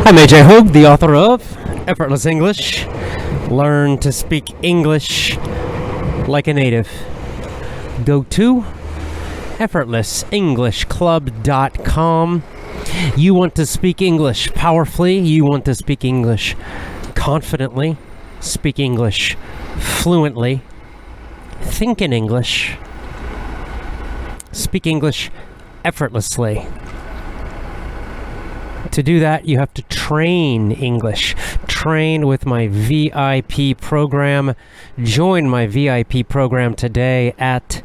I'm AJ Hoge, the author of Effortless English. Learn to speak English like a native. Go to effortlessenglishclub.com. You want to speak English powerfully. You want to speak English confidently. Speak English fluently. Think in English. Speak English effortlessly. To do that, you have to train English. Train with my VIP program. Join my VIP program today at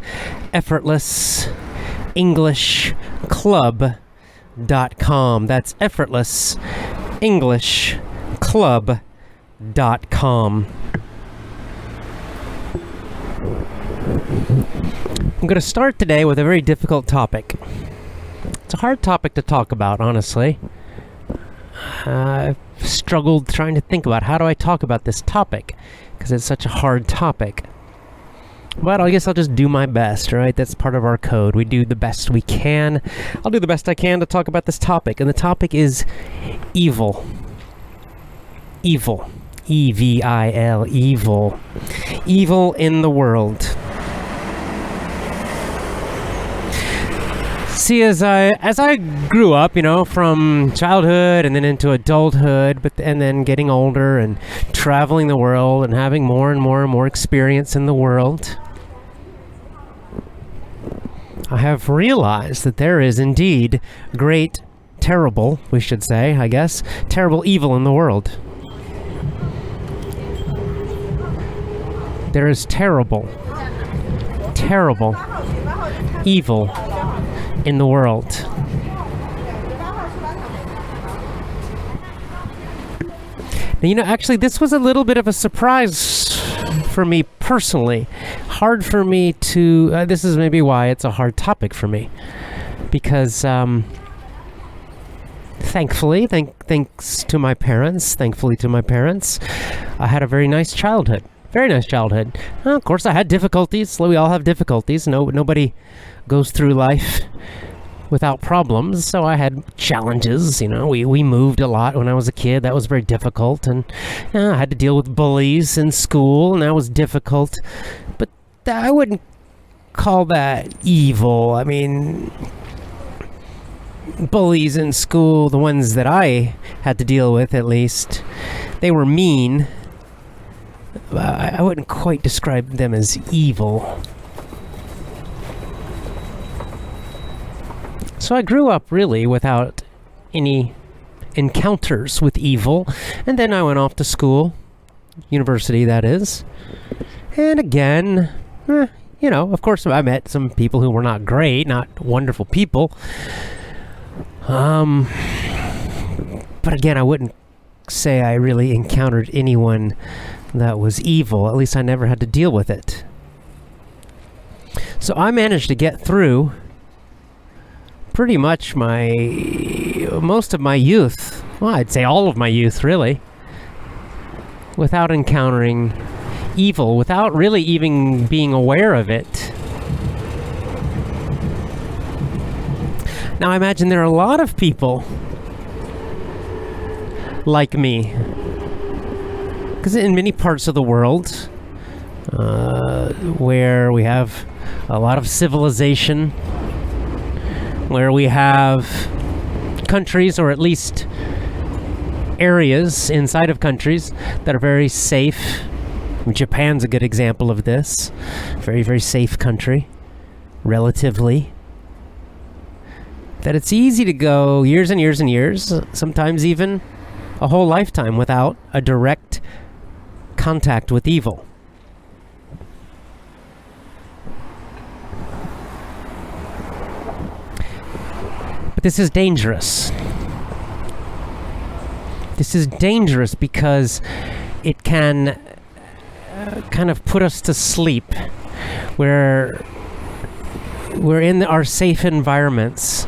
effortlessenglishclub.com. That's effortlessenglishclub.com. I'm going to start today with a very difficult topic. It's a hard topic to talk about, honestly. I've struggled trying to think about how do I talk about this topic, because it's such a hard topic. But I guess I'll just do my best, right? That's part of our code. We do the best we can. I'll do the best I can to talk about this topic. And the topic is evil. Evil. E-V-I-L. Evil. Evil in the world. See, as I grew up, from childhood and then into adulthood, and then getting older and traveling the world and having more and more and more experience in the world, I have realized that there is indeed terrible, we should say, I guess, terrible evil in the world. There is terrible evil in the world. Now, actually, this was a little bit of a surprise for me personally. Hard for me to... this is maybe why it's a hard topic for me. Because, thankfully to my parents, I had a very nice childhood. Very nice childhood. Well, of course, I had difficulties. We all have difficulties. Nobody goes through life without problems. So I had challenges. We moved a lot when I was a kid. That was very difficult. And I had to deal with bullies in school, and that was difficult. But I wouldn't call that evil. I mean, bullies in school, the ones that I had to deal with at least, they were mean. I wouldn't quite describe them as evil. So I grew up really without any encounters with evil, and then I went off to school, university that is, and again, of course I met some people who were not great, not wonderful people, but again, I wouldn't say I really encountered anyone that was evil. At least I never had to deal with it. So I managed to get through pretty much most of my youth. Well, I'd say all of my youth, really, without encountering evil, without really even being aware of it. Now, I imagine there are a lot of people like me. Because in many parts of the world, where we have a lot of civilization, where we have countries, or at least areas inside of countries that are very safe. Japan's a good example of this. Very, very safe country, relatively. That it's easy to go years and years and years, sometimes even a whole lifetime, without a direct contact with evil. But this is dangerous. This is dangerous because it can kind of put us to sleep, where we're in our safe environments,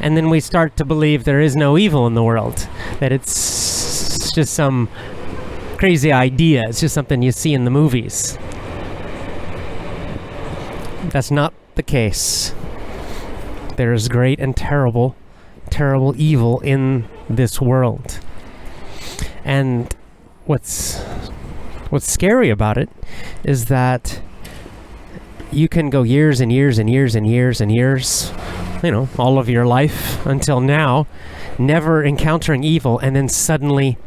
and then we start to believe there is no evil in the world, that it's just some crazy idea. It's just something you see in the movies. That's not the case. There is great and terrible terrible evil in this world. And what's scary about it is that you can go years and years and years and years and years, all of your life until now, never encountering evil, and then suddenly,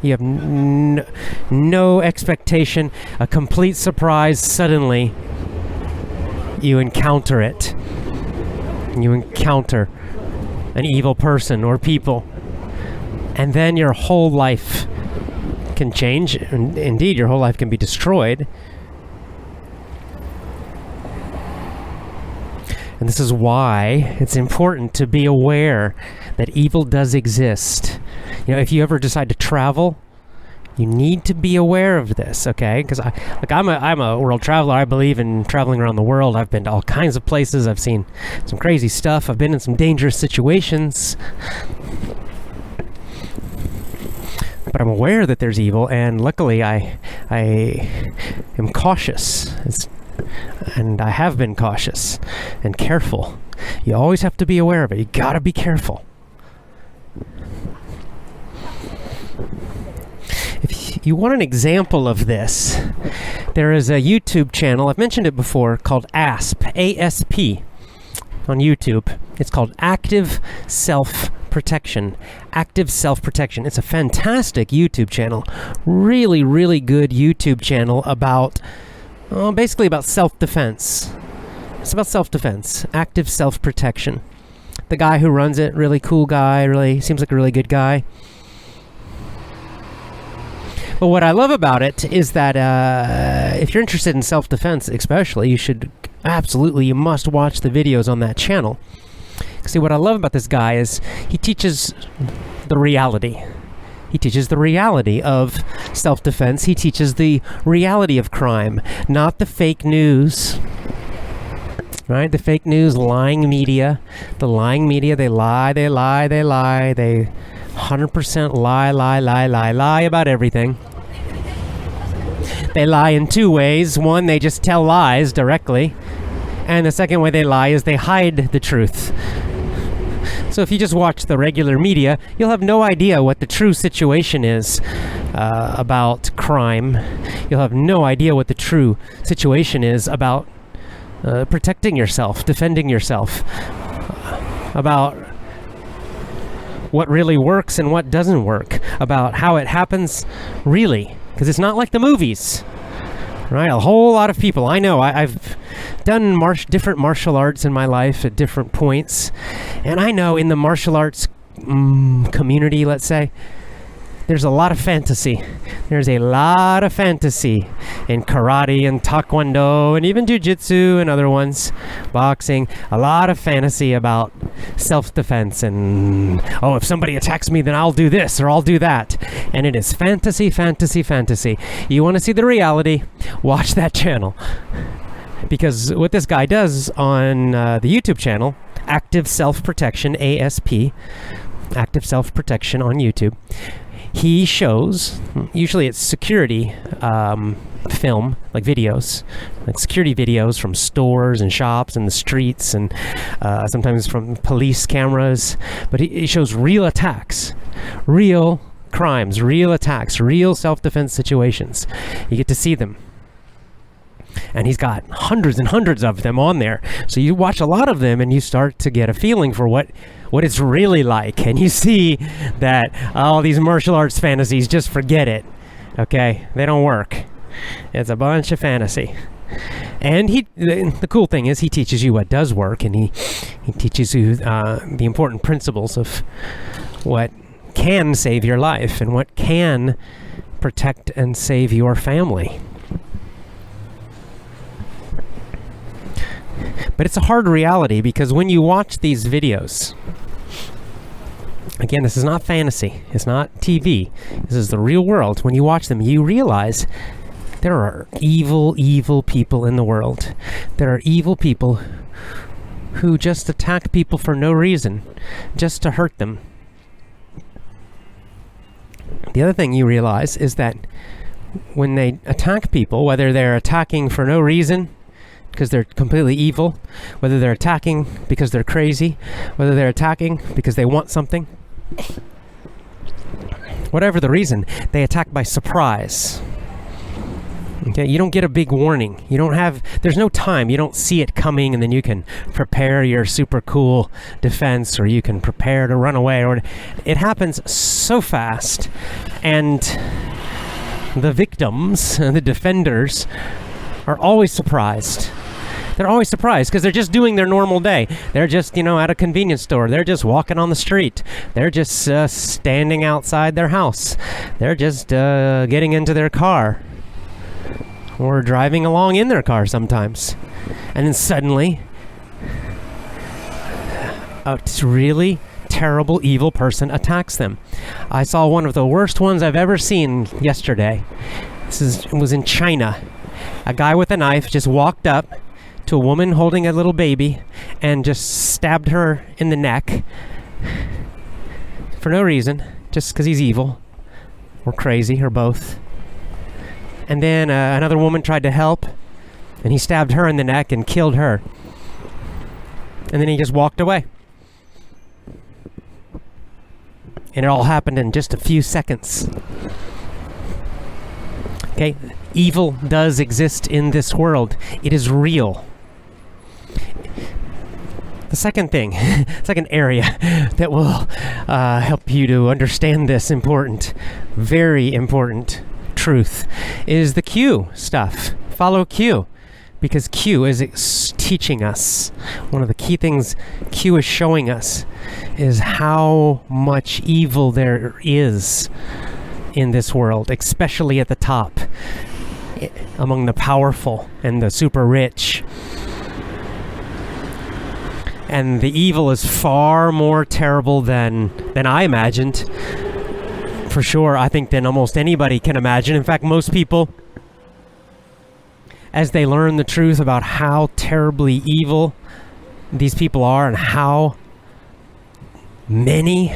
you have no expectation, a complete surprise. Suddenly, you encounter it. You encounter an evil person or people. And then your whole life can change. And indeed, your whole life can be destroyed. And this is why it's important to be aware that evil does exist. If you ever decide to travel, you need to be aware of this, okay? Because I'm a world traveler. I believe in traveling around the world. I've been to all kinds of places. I've seen some crazy stuff. I've been in some dangerous situations. But I'm aware that there's evil, and luckily I am cautious. And I have been cautious and careful. You always have to be aware of it. You gotta be careful. If you want an example of this, there is a YouTube channel, I've mentioned it before, called ASP, A-S-P, on YouTube. It's called Active Self-Protection. Active Self-Protection. It's a fantastic YouTube channel. Really, really good YouTube channel about, basically about self-defense. It's about self-defense. Active Self-Protection. The guy who runs it, really cool guy, really seems like a really good guy. But what I love about it is that if you're interested in self-defense especially, you must watch the videos on that channel. See, what I love about this guy is he teaches the reality. He teaches the reality of self-defense. He teaches the reality of crime, not the fake news. Right? The fake news, lying media. The lying media, they lie. They 100% lie about everything. They lie in two ways. One, they just tell lies directly. And the second way they lie is they hide the truth. So if you just watch the regular media, you'll have no idea what the true situation is about crime. You'll have no idea what the true situation is about protecting yourself, defending yourself, about what really works and what doesn't work, about how it happens really. Because it's not like the movies, right? A whole lot of people, I know, I've done different martial arts in my life at different points. And I know in the martial arts community, let's say, there's a lot of fantasy. There's a lot of fantasy in karate and taekwondo and even jiu-jitsu and other ones, boxing. A lot of fantasy about self-defense and, if somebody attacks me, then I'll do this or I'll do that. And it is fantasy, fantasy, fantasy. You want to see the reality? Watch that channel. Because what this guy does on the YouTube channel, Active Self-Protection, ASP, Active Self-Protection on YouTube, he shows, usually it's security film, like videos, like security videos from stores and shops and the streets and sometimes from police cameras. But he shows real attacks, real crimes, real attacks, real self-defense situations. You get to see them. And he's got hundreds and hundreds of them on there. So you watch a lot of them and you start to get a feeling for what it's really like. And you see that all these martial arts fantasies, just forget it. Okay? They don't work. It's a bunch of fantasy. And the cool thing is he teaches you what does work, and he teaches you the important principles of what can save your life and what can protect and save your family. But it's a hard reality, because when you watch these videos, again, this is not fantasy, it's not TV, this is the real world. When you watch them, you realize there are evil, evil people in the world. There are evil people who just attack people for no reason, just to hurt them. The other thing you realize is that when they attack people, whether they're attacking for no reason, because they're completely evil, whether they're attacking because they're crazy, whether they're attacking because they want something. Whatever the reason, they attack by surprise. Okay, you don't get a big warning. There's no time. You don't see it coming, and then you can prepare your super cool defense, or you can prepare to run away. Or it happens so fast, and the victims, the defenders, are always surprised. They're always surprised because they're just doing their normal day. They're just, at a convenience store. They're just walking on the street. They're just standing outside their house. They're just getting into their car. Or driving along in their car sometimes. And then suddenly, a really terrible, evil person attacks them. I saw one of the worst ones I've ever seen yesterday. It was in China. A guy with a knife just walked up to a woman holding a little baby and just stabbed her in the neck for no reason, just because he's evil or crazy or both. And then another woman tried to help, and he stabbed her in the neck and killed her. And then he just walked away. And it all happened in just a few seconds. Okay, evil does exist in this world. It is real. The second thing, second area that will help you to understand this very important truth is the Q stuff. Follow Q, because Q is teaching us. One of the key things Q is showing us is how much evil there is in this world, especially at the top, among the powerful and the super rich. And the evil is far more terrible than I imagined. For sure, I think than almost anybody can imagine. In fact, most people, as they learn the truth about how terribly evil these people are and how many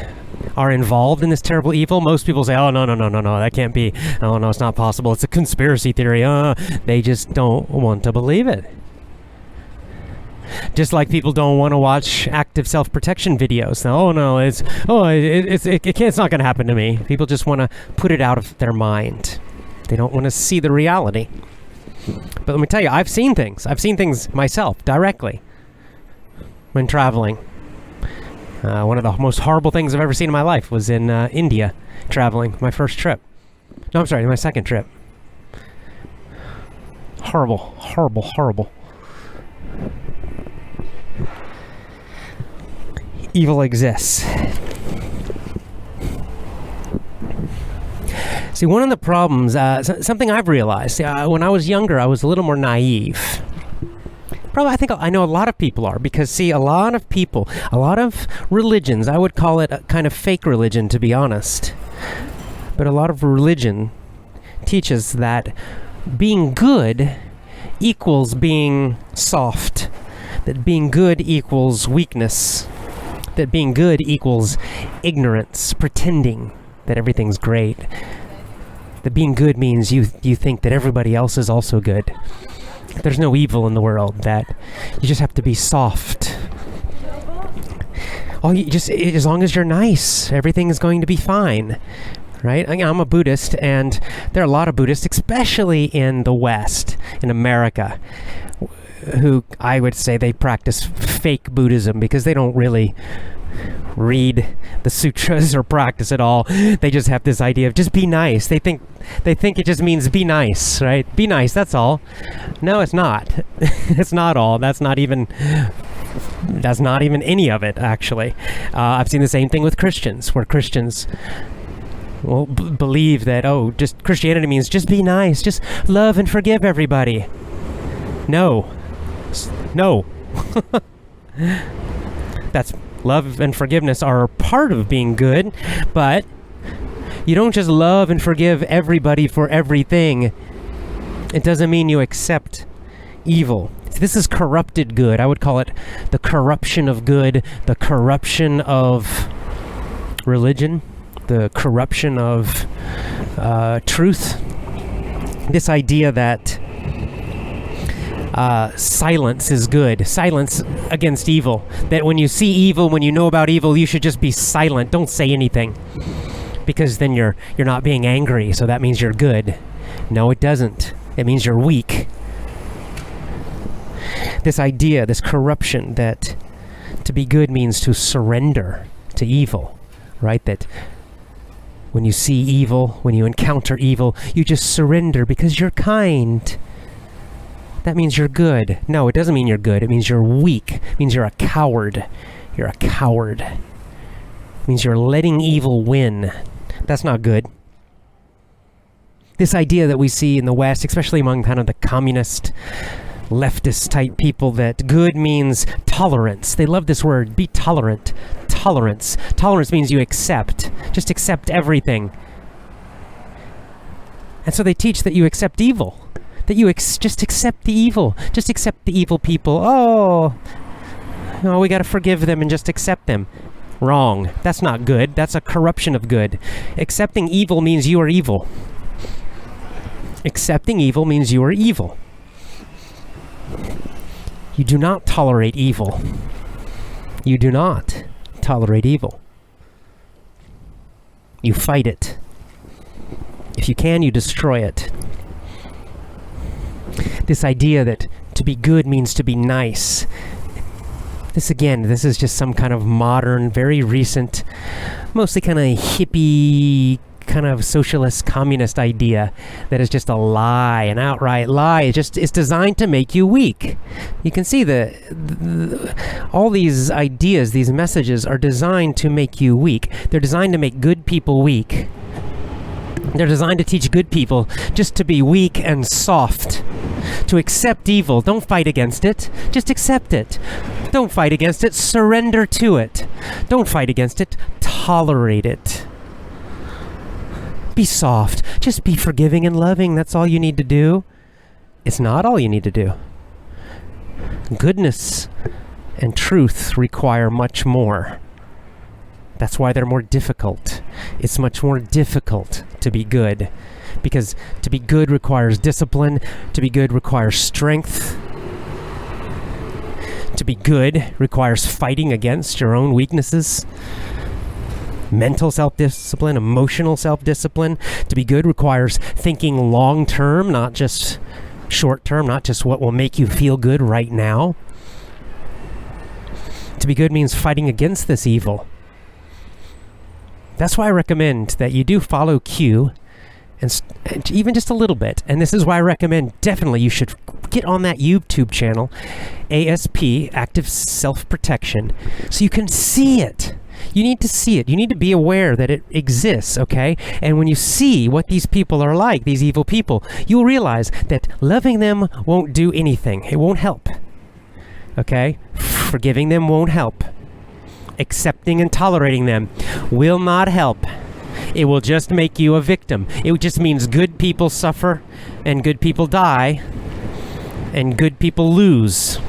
are involved in this terrible evil, most people say, oh, no, that can't be. Oh, no, it's not possible. It's a conspiracy theory. They just don't want to believe it. Just like people don't want to watch active self-protection videos. It's not going to happen to me. People just want to put it out of their mind. They don't want to see the reality. But let me tell you, I've seen things. I've seen things myself directly when traveling. One of the most horrible things I've ever seen in my life was in India, traveling, my first trip. No, I'm sorry, my second trip. Horrible. Evil exists. See, one of the problems, something I've realized, when I was younger, I was a little more naive. Probably, I think I know a lot of people are, because, see, a lot of people, a lot of religions, I would call it a kind of fake religion, to be honest. But a lot of religion teaches that being good equals being soft, that being good equals weakness, that being good equals ignorance, pretending that everything's great. That being good means you think that everybody else is also good. There's no evil in the world, that you just have to be soft. As long as you're nice, everything is going to be fine. Right? I'm a Buddhist, and there are a lot of Buddhists, especially in the West, in America, who I would say they practice fake Buddhism because they don't really read the sutras or practice at all. They just have this idea of just be nice. They think it just means be nice, right? Be nice, that's all. No, it's not. It's not all. That's not even any of it, actually. I've seen the same thing with Christians, where Christians will believe that, just Christianity means just be nice, just love and forgive everybody. No. That's love and forgiveness are part of being good, but you don't just love and forgive everybody for everything. It doesn't mean you accept evil. This is corrupted good. I would call it the corruption of good, the corruption of religion, the corruption of truth. This idea that silence is good. Silence against evil. That when you see evil, when you know about evil, you should just be silent. Don't say anything. Because then you're not being angry, so that means you're good. No, it doesn't. It means you're weak. This idea, this corruption that to be good means to surrender to evil, right? That when you see evil, when you encounter evil, you just surrender because you're kind. That means you're good. No, it doesn't mean you're good. It means you're weak. It means you're a coward. You're a coward. It means you're letting evil win. That's not good. This idea that we see in the West, especially among kind of the communist, leftist type people, that good means tolerance. They love this word, be tolerant. Tolerance. Tolerance means you accept. Just accept everything. And so they teach that you accept evil. That you just accept the evil. Just accept the evil people. Oh, we got to forgive them and just accept them. Wrong. That's not good. That's a corruption of good. Accepting evil means you are evil. Accepting evil means you are evil. You do not tolerate evil. You do not tolerate evil. You fight it. If you can, you destroy it. This idea that to be good means to be nice. This is just some kind of modern, very recent, mostly kind of hippie, kind of socialist, communist idea that is just a lie, an outright lie. It's designed to make you weak. You can see all these ideas, these messages are designed to make you weak. They're designed to make good people weak. They're designed to teach good people just to be weak and soft. To accept evil. Don't fight against it. Just accept it. Don't fight against it. Surrender to it. Don't fight against it. Tolerate it. Be soft. Just be forgiving and loving. That's all you need to do. It's not all you need to do. Goodness and truth require much more. That's why they're more difficult. It's much more difficult to be good. Because to be good requires discipline. To be good requires strength. To be good requires fighting against your own weaknesses. Mental self-discipline, emotional self-discipline. To be good requires thinking long-term, not just short-term, not just what will make you feel good right now. To be good means fighting against this evil. That's why I recommend that you do follow Q, and even just a little bit. And this is why I recommend definitely you should get on that YouTube channel, ASP, Active Self-Protection, so you can see it. You need to see it. You need to be aware that it exists, okay? And when you see what these people are like, these evil people, you'll realize that loving them won't do anything. It won't help, okay? Forgiving them won't help. Accepting and tolerating them will not help. It will just make you a victim. It just means good people suffer and good people die and good people lose.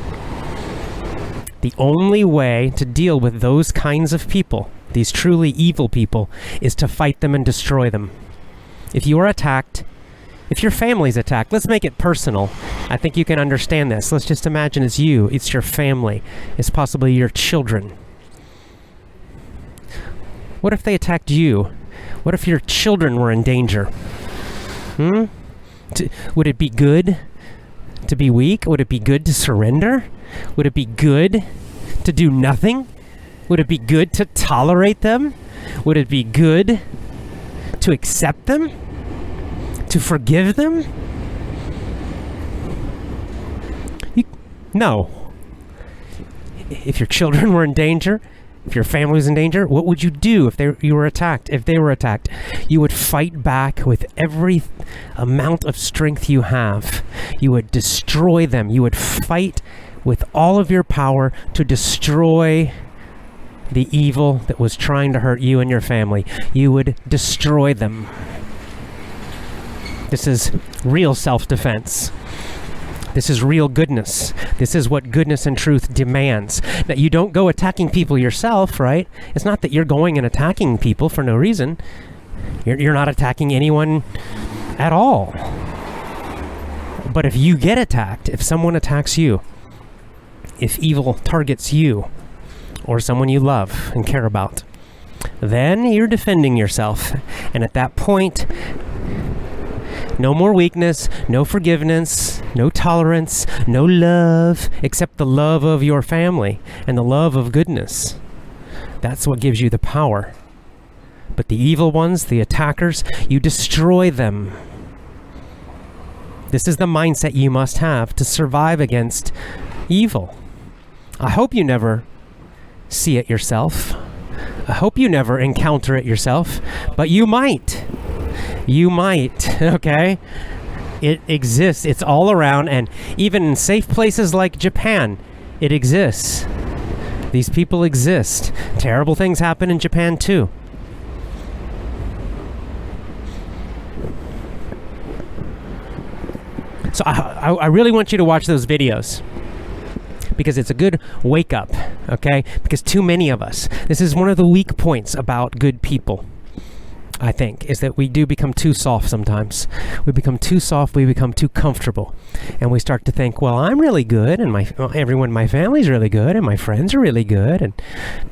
The only way to deal with those kinds of people, these truly evil people, is to fight them and destroy them. If you are attacked, if your family's attacked, let's make it personal. I think you can understand this. Let's just imagine it's you, it's your family, it's possibly your children. What if they attacked you? What if your children were in danger? Would it be good to be weak? Would it be good to surrender? Would it be good to do nothing? Would it be good to tolerate them? Would it be good to accept them? To forgive them? No. If your children were in danger, if your family was in danger, what would you do if you were attacked? If they were attacked, you would fight back with every amount of strength you have. You would destroy them. You would fight with all of your power to destroy the evil that was trying to hurt you and your family. You would destroy them. This is real self-defense. This is real goodness. This is what goodness and truth demands. That you don't go attacking people yourself, right? It's not that you're going and attacking people for no reason. You're not attacking anyone at all. But if you get attacked, if someone attacks you, if evil targets you or someone you love and care about, then you're defending yourself. And at that point, no more weakness, no forgiveness, no tolerance, no love, except the love of your family and the love of goodness. That's what gives you the power. But the evil ones, the attackers, you destroy them. This is the mindset you must have to survive against evil. I hope you never see it yourself. I hope you never encounter it yourself, but you might. You might, okay? It exists. It's all around, and even in safe places like Japan, it exists. These people exist. Terrible things happen in Japan too. So I really want you to watch those videos, because it's a good wake up, okay? Because too many of us, this is one of the weak points about good people, I think, is that we do become too soft sometimes. We become too soft, we become too comfortable. And we start to think, well, I'm really good, and everyone in my family's really good, and my friends are really good, and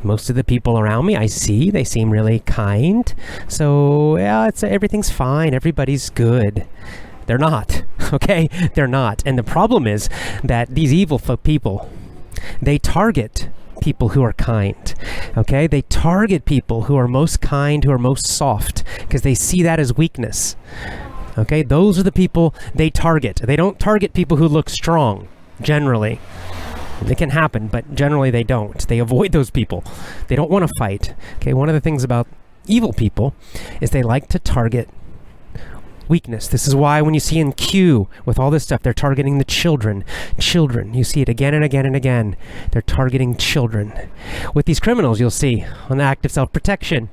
most of the people around me I see, they seem really kind. So, yeah, everything's fine, everybody's good. They're not, okay? They're not. And the problem is that these evil people, they target people who are kind, okay? They target people who are most kind, who are most soft, because they see that as weakness, okay? Those are the people they target. They don't target people who look strong, generally. It can happen, but generally they don't. They avoid those people. They don't want to fight, okay? One of the things about evil people is they like to target weakness. This is why when you see in Q with all this stuff, they're targeting the children. Children. You see it again and again and again. They're targeting children. With these criminals, you'll see on the act of self-protection.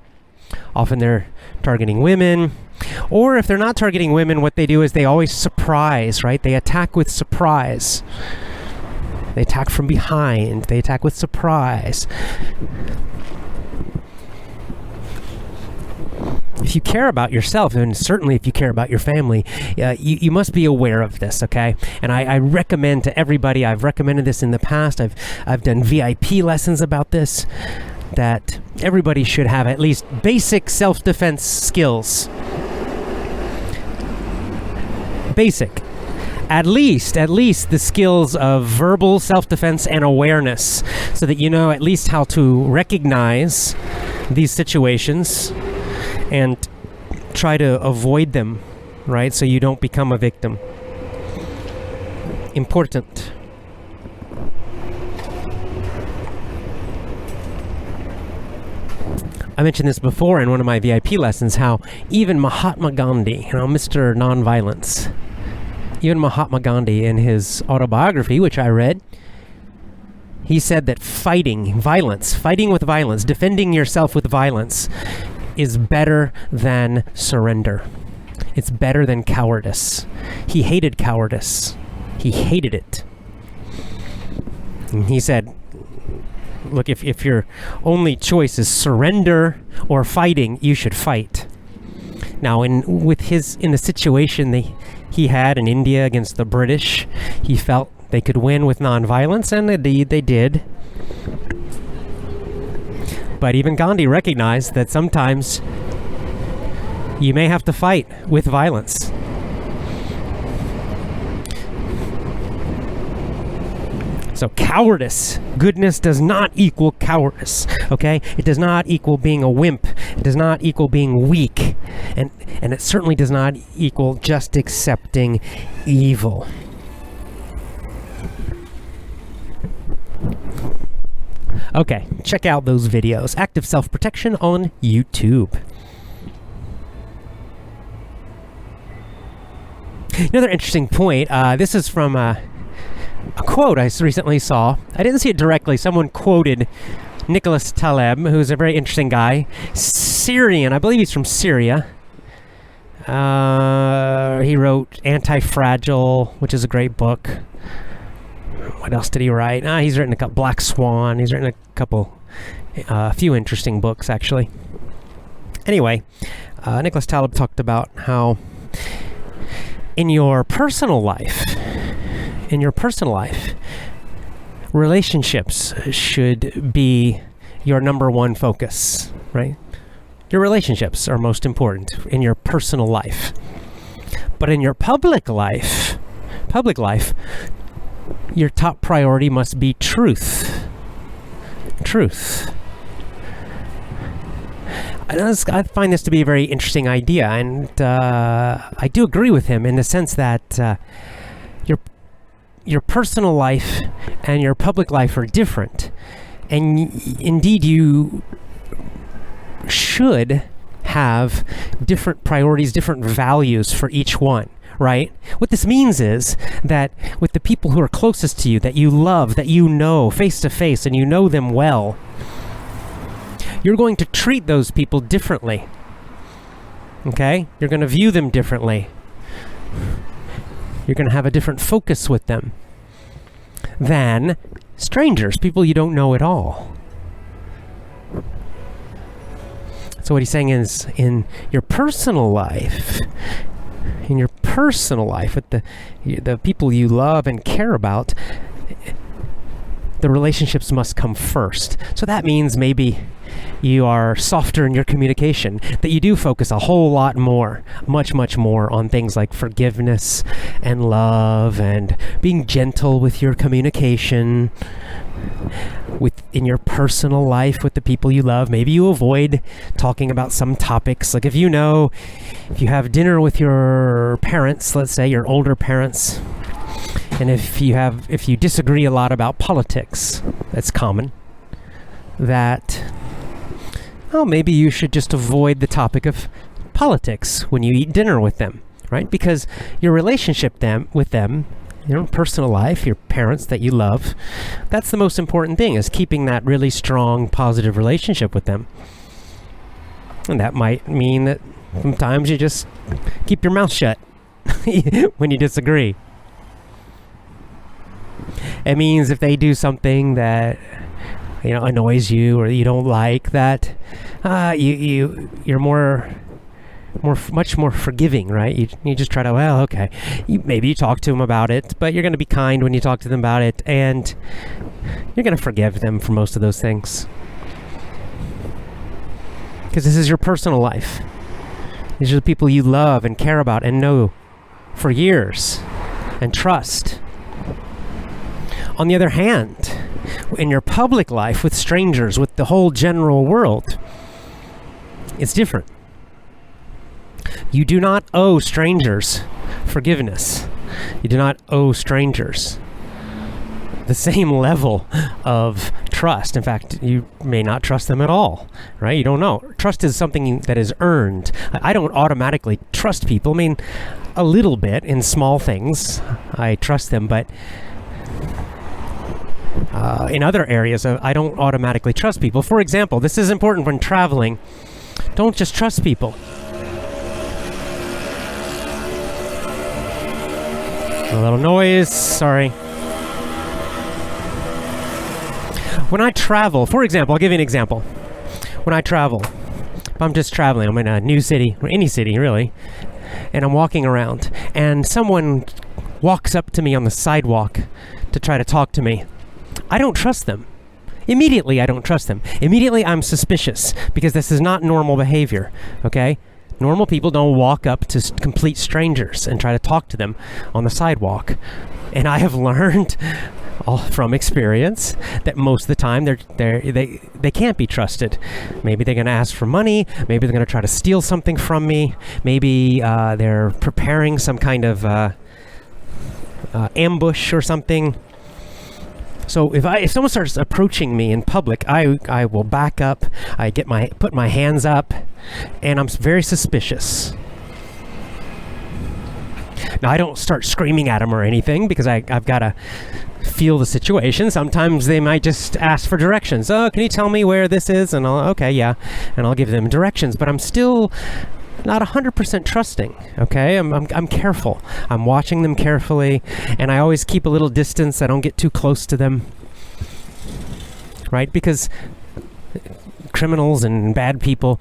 Often they're targeting women. Or if they're not targeting women, what they do is they always surprise, right? They attack with surprise. They attack from behind. They attack with surprise. If you care about yourself, and certainly if you care about your family, you must be aware of this, okay? And I recommend to everybody, I've recommended this in the past, I've done VIP lessons about this, that everybody should have at least basic self-defense skills. Basic. At least the skills of verbal self-defense and awareness, so that you know at least how to recognize these situations and try to avoid them, right? So you don't become a victim. Important. I mentioned this before in one of my VIP lessons, how even Mahatma Gandhi, Mr. Nonviolence, even Mahatma Gandhi in his autobiography, which I read, he said that fighting with violence, defending yourself with violence, is better than surrender. It's better than cowardice. He hated cowardice. He hated it. And he said, look, if your only choice is surrender or fighting, you should fight. Now, in the situation he had in India against the British, he felt they could win with nonviolence, and indeed they did. But even Gandhi recognized that sometimes you may have to fight with violence. So cowardice, goodness does not equal cowardice, okay? It does not equal being a wimp. It does not equal being weak. And it certainly does not equal just accepting evil. Okay, check out those videos. Active Self-Protection on YouTube. Another interesting point, this is from a quote I recently saw. I didn't see it directly. Someone quoted Nicholas Taleb, who's a very interesting guy. Syrian, I believe he's from Syria. He wrote Anti-Fragile, which is a great book. What else did he write? He's written a couple, Black Swan. He's written a few interesting books, actually. Anyway, Nicholas Taleb talked about how in your personal life, in your personal life, relationships should be your number one focus, right? Your relationships are most important in your personal life. But in your public life, your top priority must be truth. Truth. I find this to be a very interesting idea, and I do agree with him in the sense that your personal life and your public life are different. And indeed, you should have different priorities, different values for each one, right? What this means is that with the people who are closest to you, that you love, that you know face to face, and you know them well, you're going to treat those people differently. Okay? You're going to view them differently. You're going to have a different focus with them than strangers, people you don't know at all. So what he's saying is, in your personal life, with the people you love and care about, the relationships must come first. So that means maybe you are softer in your communication, that you do focus a whole lot more, much more on things like forgiveness and love and being gentle with your communication. In your personal life with the people you love, maybe you avoid talking about some topics. Like if you have dinner with your parents, let's say your older parents, and if you disagree a lot about politics, that's common, that, well, maybe you should just avoid the topic of politics when you eat dinner with them, right? Because your relationship with them, your personal life, your parents that you love, that's the most important thing, is keeping that really strong, positive relationship with them. And that might mean that sometimes you just keep your mouth shut when you disagree. It means if they do something that annoys you or you don't like, that you're much more forgiving, right? You just try to, well, okay, maybe you talk to them about it, but you're going to be kind when you talk to them about it, and you're going to forgive them for most of those things. Because this is your personal life. These are the people you love and care about and know for years and trust. On the other hand, in your public life with strangers, with the whole general world, it's different. You do not owe strangers forgiveness. You do not owe strangers the same level of trust. In fact, you may not trust them at all, right? You don't know. Trust is something that is earned. I don't automatically trust people. I mean, a little bit in small things, I trust them, but in other areas, I don't automatically trust people. For example, this is important when traveling. Don't just trust people. A little noise, sorry. When I travel, for example, I'll give you an example. When I travel, if I'm just traveling, I'm in a new city, or any city really, and I'm walking around, and someone walks up to me on the sidewalk to try to talk to me, I don't trust them. Immediately, I don't trust them. Immediately, I'm suspicious, because this is not normal behavior, okay? Normal people don't walk up to complete strangers and try to talk to them on the sidewalk. And I have learned from experience that most of the time they can't be trusted. Maybe they're going to ask for money. Maybe they're going to try to steal something from me. Maybe they're preparing some kind of ambush or something. So if someone starts approaching me in public, I will back up. I put my hands up, and I'm very suspicious. Now, I don't start screaming at them or anything, because I've got to feel the situation. Sometimes they might just ask for directions. Oh, can you tell me where this is? And okay, yeah, and I'll give them directions. But I'm still not 100% trusting, okay? I'm careful. I'm watching them carefully, and I always keep a little distance. I don't get too close to them, right? Because criminals and bad people,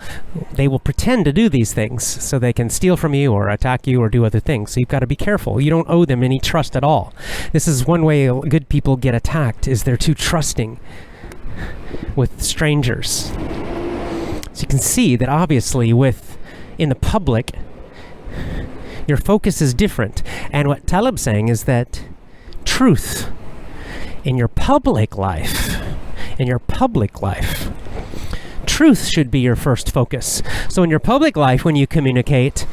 they will pretend to do these things so they can steal from you or attack you or do other things. So you've got to be careful. You don't owe them any trust at all. This is one way good people get attacked, is they're too trusting with strangers. So you can see that obviously in the public, your focus is different. And what Taleb's saying is that truth in your public life, truth should be your first focus. So in your public life, when you communicate,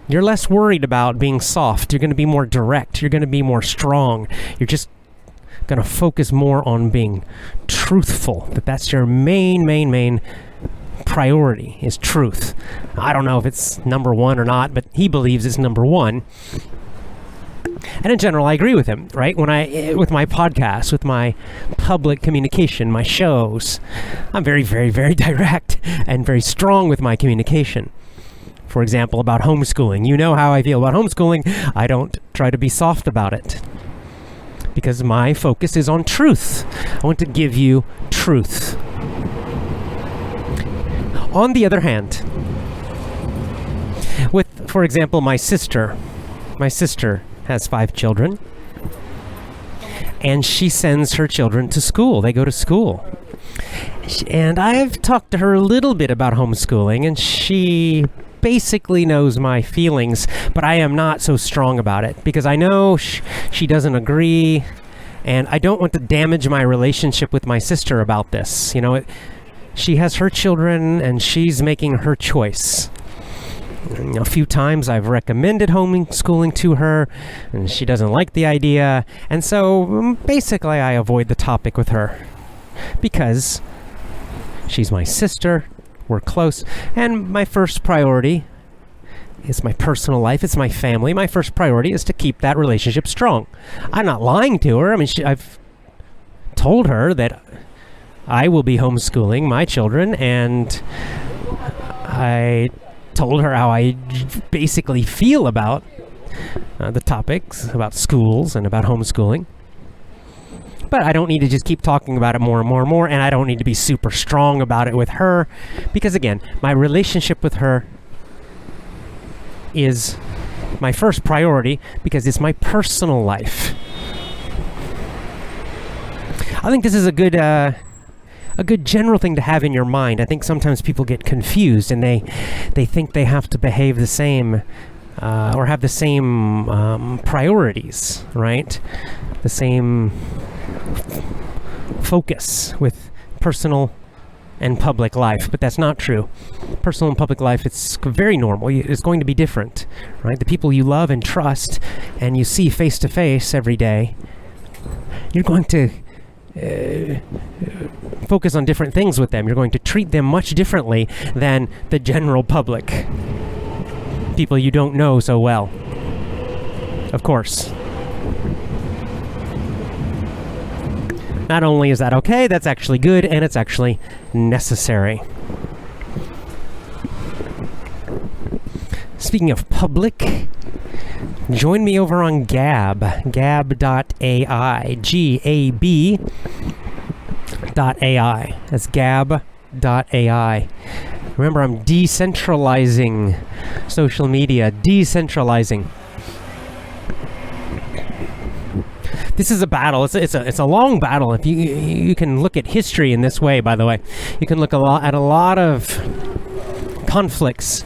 you're less worried about being soft. You're going to be more direct. You're going to be more strong. You're just going to focus more on being truthful. That's your main priority, is truth. I don't know if it's number one or not, but he believes it's number one. And in general, I agree with him, right? With my podcast, with my public communication, my shows, I'm very, very, very direct and very strong with my communication. For example, about homeschooling. You know how I feel about homeschooling. I don't try to be soft about it, because my focus is on truth. I want to give you truth. On the other hand, with, for example, my sister has 5 children, and she sends her children to school. They go to school. And I've talked to her a little bit about homeschooling, and she basically knows my feelings, but I am not so strong about it, because I know she doesn't agree, and I don't want to damage my relationship with my sister about this. She has her children, and she's making her choice. A few times I've recommended homeschooling to her, and she doesn't like the idea, and so basically I avoid the topic with her, because she's my sister, we're close, and my first priority is my personal life, it's my family. My first priority is to keep that relationship strong. I'm not lying to her. I've told her that I will be homeschooling my children, and I told her how I basically feel about the topics, about schools and about homeschooling. But I don't need to just keep talking about it more and more and more, and I don't need to be super strong about it with her, because again, my relationship with her is my first priority, because it's my personal life. I think this is a good general thing to have in your mind. I think sometimes people get confused, and they think they have to behave the same or have the same priorities, right? The same focus with personal and public life, but that's not true. Personal and public life, it's very normal. It's going to be different, right? The people you love and trust and you see face to face every day, you're going to focus on different things with them. You're going to treat them much differently than the general public, people you don't know so well, of course. Not only is that okay, that's actually good, and it's actually necessary. Speaking of public, join me over on Gab, gab.ai, Gab.ai. That's gab.ai. Remember, I'm decentralizing social media, decentralizing. This is a battle. It's a long battle. If you can look at history in this way, by the way, you can look at a lot of conflicts,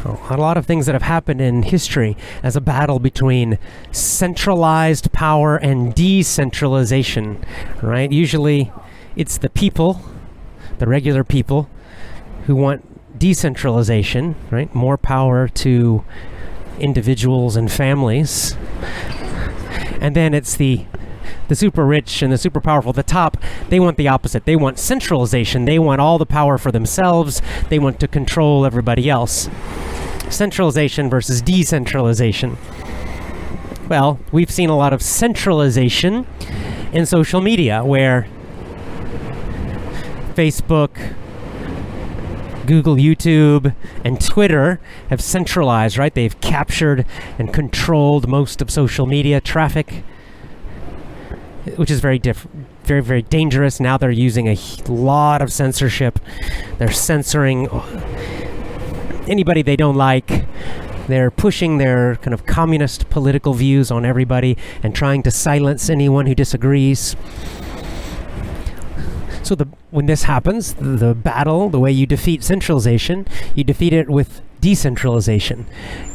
a lot of things that have happened in history as a battle between centralized power and decentralization, right? Usually it's the people, the regular people, who want decentralization, right? More power to individuals and families. And then it's the super rich and the super powerful at the top. They want the opposite. They want centralization. They want all the power for themselves. They want to control everybody else. Centralization versus decentralization. Well, we've seen a lot of centralization in social media, where Facebook, Google, YouTube, and Twitter have centralized, right? They've captured and controlled most of social media traffic, which is very very, very dangerous. Now they're using a lot of censorship. They're censoring anybody they don't like. They're pushing their kind of communist political views on everybody and trying to silence anyone who disagrees. So when this happens, the battle, the way you defeat centralization, you defeat it with decentralization.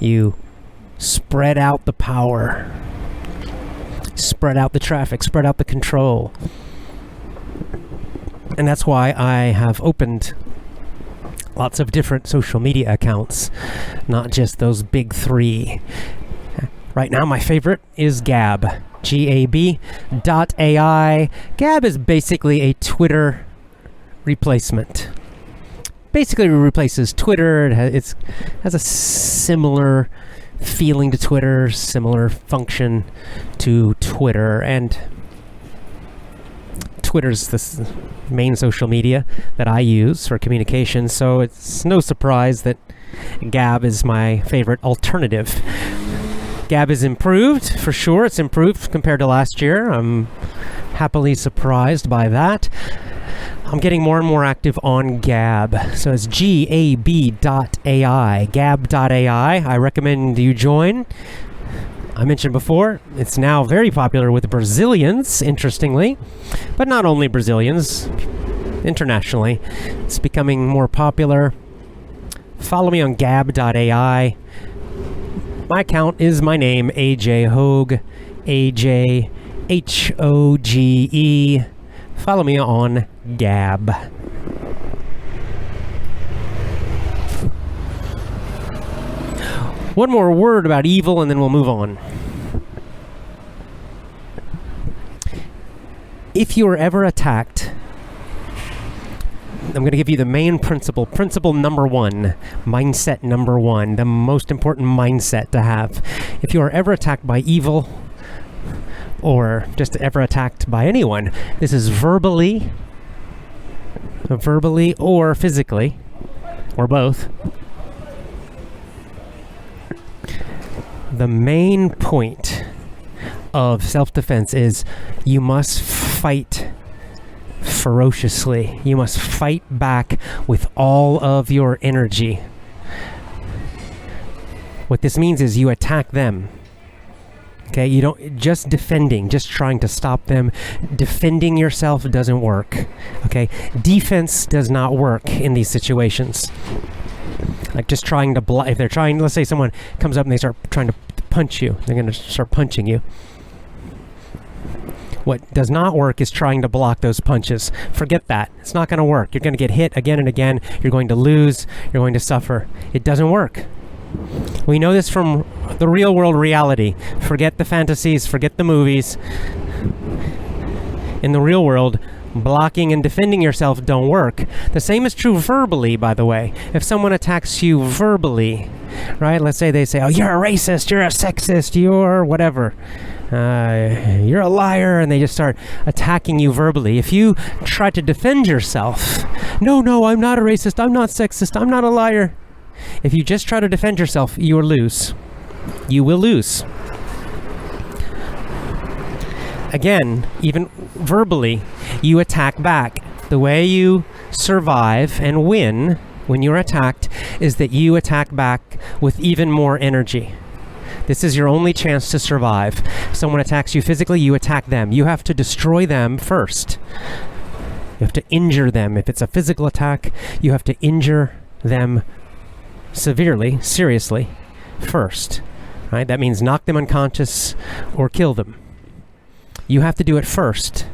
You spread out the power, spread out the traffic, spread out the control. And that's why I have opened lots of different social media accounts, not just those big three. Right now, my favorite is Gab. Gab.ai. Gab is basically a Twitter replacement. Basically, it replaces Twitter. It has a similar feeling to Twitter, similar function to Twitter, and Twitter's the main social media that I use for communication, so it's no surprise that Gab is my favorite alternative. Gab is improved, for sure. It's improved compared to last year. I'm happily surprised by that. I'm getting more and more active on Gab. So it's gab.ai, gab.ai. I recommend you join. I mentioned before, it's now very popular with Brazilians, interestingly. But not only Brazilians, internationally. It's becoming more popular. Follow me on gab.ai. My account is my name, AJ Hoge, AJHOGE. Follow me on Gab. One more word about evil and then we'll move on. If you are ever attacked, I'm going to give you the main principle. Principle number one, mindset number one, the most important mindset to have. If you are ever attacked by evil, or just ever attacked by anyone, this is verbally or physically, or both. The main point of self-defense is you must fight ferociously. You must fight back with all of your energy. What this means is you attack them. Okay, you don't just defending, just trying to stop them. Defending yourself doesn't work. Okay, defense does not work in these situations. Like just trying to if they're trying, let's say someone comes up and they start trying to punch you, they're going to start punching you. What does not work is trying to block those punches. Forget that. It's not going to work. You're going to get hit again and again. You're going to lose. You're going to suffer. It doesn't work. We know this from the real world reality. Forget the fantasies. Forget the movies. In the real world, blocking and defending yourself don't work. The same is true verbally, by the way. If someone attacks you verbally, right? Let's say they say, oh, you're a racist, you're a sexist, you're whatever. You're a liar, and they just start attacking you verbally. If you try to defend yourself, no, I'm not a racist, I'm not sexist, I'm not a liar. If you just try to defend yourself, you will lose. You will lose. Again, even verbally, you attack back. The way you survive and win when you're attacked is that you attack back with even more energy. This is your only chance to survive. If someone attacks you physically, you attack them. You have to destroy them first. You have to injure them. If it's a physical attack, you have to injure them severely, seriously, first. Right? That means knock them unconscious or kill them. You have to do it first.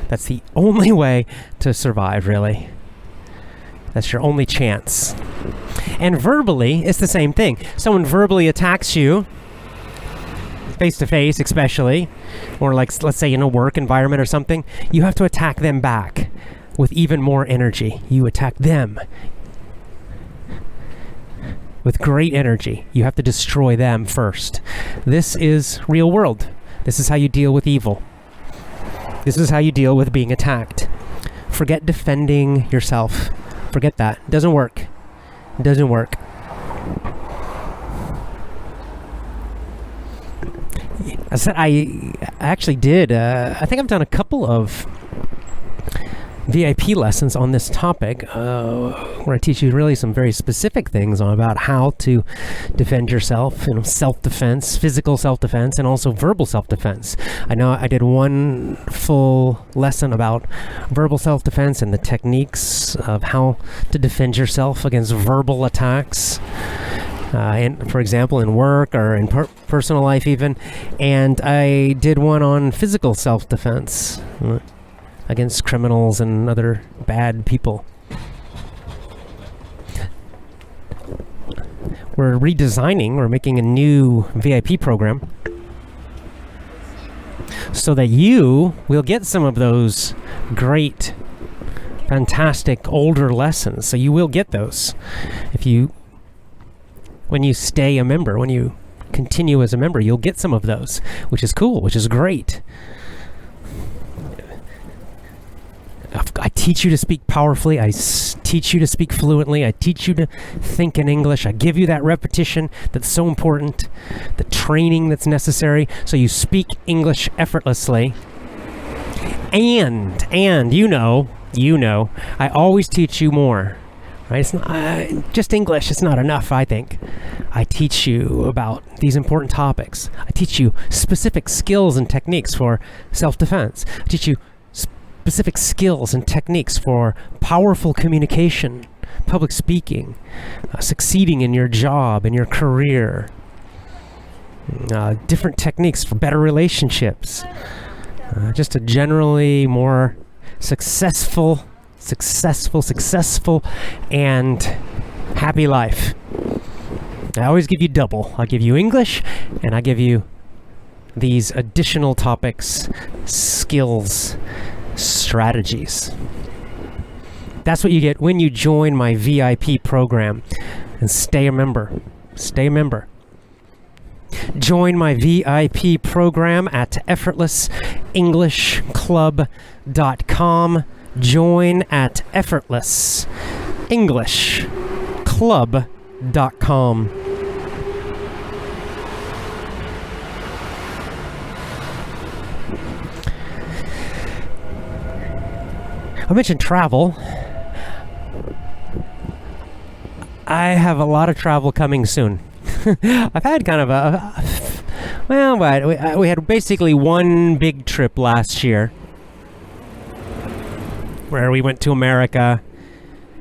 That's the only way to survive, really. That's your only chance. And verbally, it's the same thing. Someone verbally attacks you, face-to-face especially, or like, let's say in a work environment or something, you have to attack them back with even more energy. You attack them with great energy. You have to destroy them first. This is real world. This is how you deal with evil. This is how you deal with being attacked. Forget defending yourself. Forget that. It doesn't work. It doesn't work. I said I actually did. I think I've done a couple of VIP lessons on this topic, where I teach you really some very specific things about how to defend yourself, self-defense, physical self-defense, and also verbal self-defense. I know I did one full lesson about verbal self-defense and the techniques of how to defend yourself against verbal attacks. And for example, in work or in personal life even. And I did one on physical self-defense against criminals and other bad people. We're making a new VIP program so that you will get some of those great, fantastic older lessons. So you will get those when you stay a member, when you continue as a member, you'll get some of those, which is cool, which is great. I teach you to speak powerfully. I teach you to speak fluently. I teach you to think in English. I give you that repetition that's so important, the training that's necessary, so you speak English effortlessly. And I always teach you more. Right? It's not just English. It's not enough, I think. I teach you about these important topics. I teach you specific skills and techniques for self-defense. I teach you specific skills and techniques for powerful communication, public speaking, succeeding in your job, in your career, different techniques for better relationships, just a generally more successful and happy life. I always give you double. I give you English, and I give you these additional topics, skills, strategies. That's what you get when you join my VIP program and stay a member. Join my VIP program at effortlessenglishclub.com. Join at effortlessenglishclub.com. I mentioned travel. I have a lot of travel coming soon. I've had kind of we had basically one big trip last year where we went to America,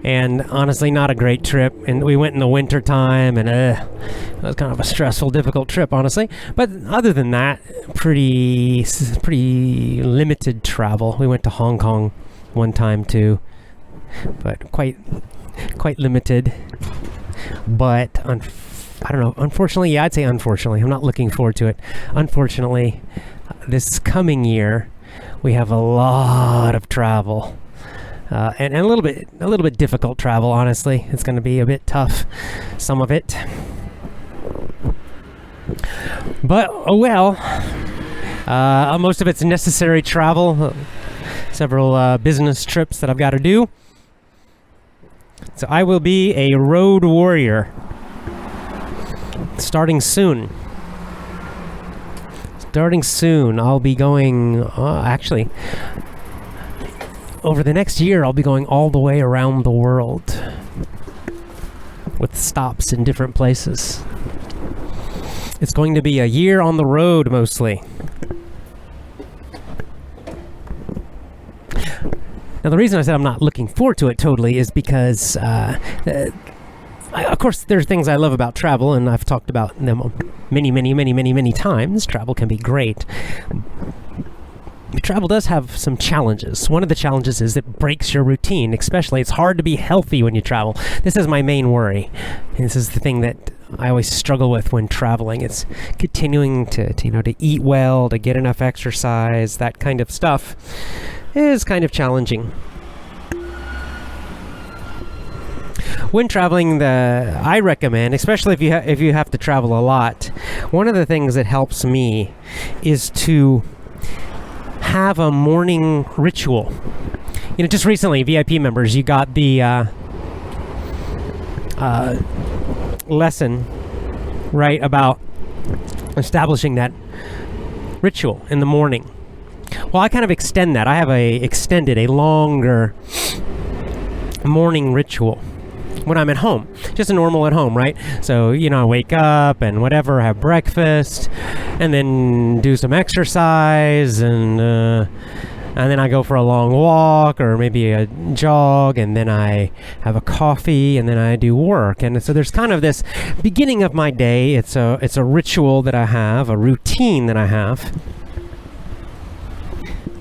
and honestly not a great trip, and we went in the winter time, and it was kind of a stressful, difficult trip, honestly. But other than that, pretty limited travel. We went to Hong Kong one time too, but quite limited. But I don't know, unfortunately, I'd say unfortunately, I'm not looking forward to it. Unfortunately, this coming year we have a lot of travel. And a little bit difficult travel, honestly. It's going to be a bit tough, some of it. But, most of it's necessary travel. Several business trips that I've got to do. So I will be a road warrior. Starting soon. I'll be going, over the next year, I'll be going all the way around the world with stops in different places. It's going to be a year on the road, mostly. Now, the reason I said I'm not looking forward to it totally is because, of course, there are things I love about travel, and I've talked about them many times. Travel can be great. Travel does have some challenges. One of the challenges is it breaks your routine, especially. It's hard to be healthy when you travel. This is my main worry. And this is the thing that I always struggle with when traveling. It's continuing to eat well, to get enough exercise, that kind of stuff is kind of challenging. When traveling, I recommend, especially if you have to travel a lot, one of the things that helps me is to have a morning ritual. Just recently, VIP members, you got the lesson, right, about establishing that ritual in the morning. Well, I kind of extend that. I have a longer morning ritual when I'm at home. Just a normal at home, right? So, I wake up and whatever, have breakfast, and then do some exercise, and then I go for a long walk or maybe a jog, and then I have a coffee, and then I do work. And so there's kind of this beginning of my day. It's a ritual that I have, a routine that I have.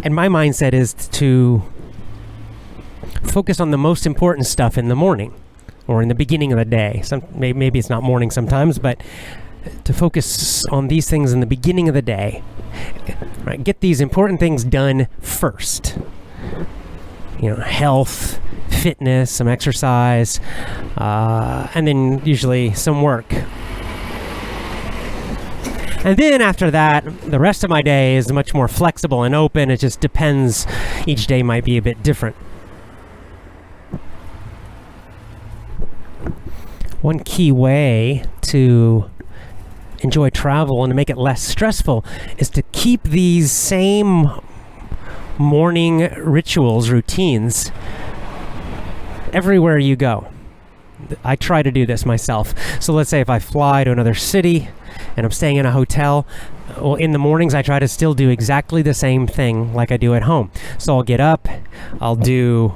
And my mindset is to focus on the most important stuff in the morning or in the beginning of the day. Maybe it's not morning sometimes, but to focus on these things in the beginning of the day. Right? Get these important things done first. Health, fitness, some exercise, and then usually some work. And then after that, the rest of my day is much more flexible and open. It just depends. Each day might be a bit different. One key way to enjoy travel and to make it less stressful is to keep these same morning rituals, routines, everywhere you go. I try to do this myself. So let's say if I fly to another city and I'm staying in a hotel, well, in the mornings I try to still do exactly the same thing like I do at home. So I'll get up, I'll do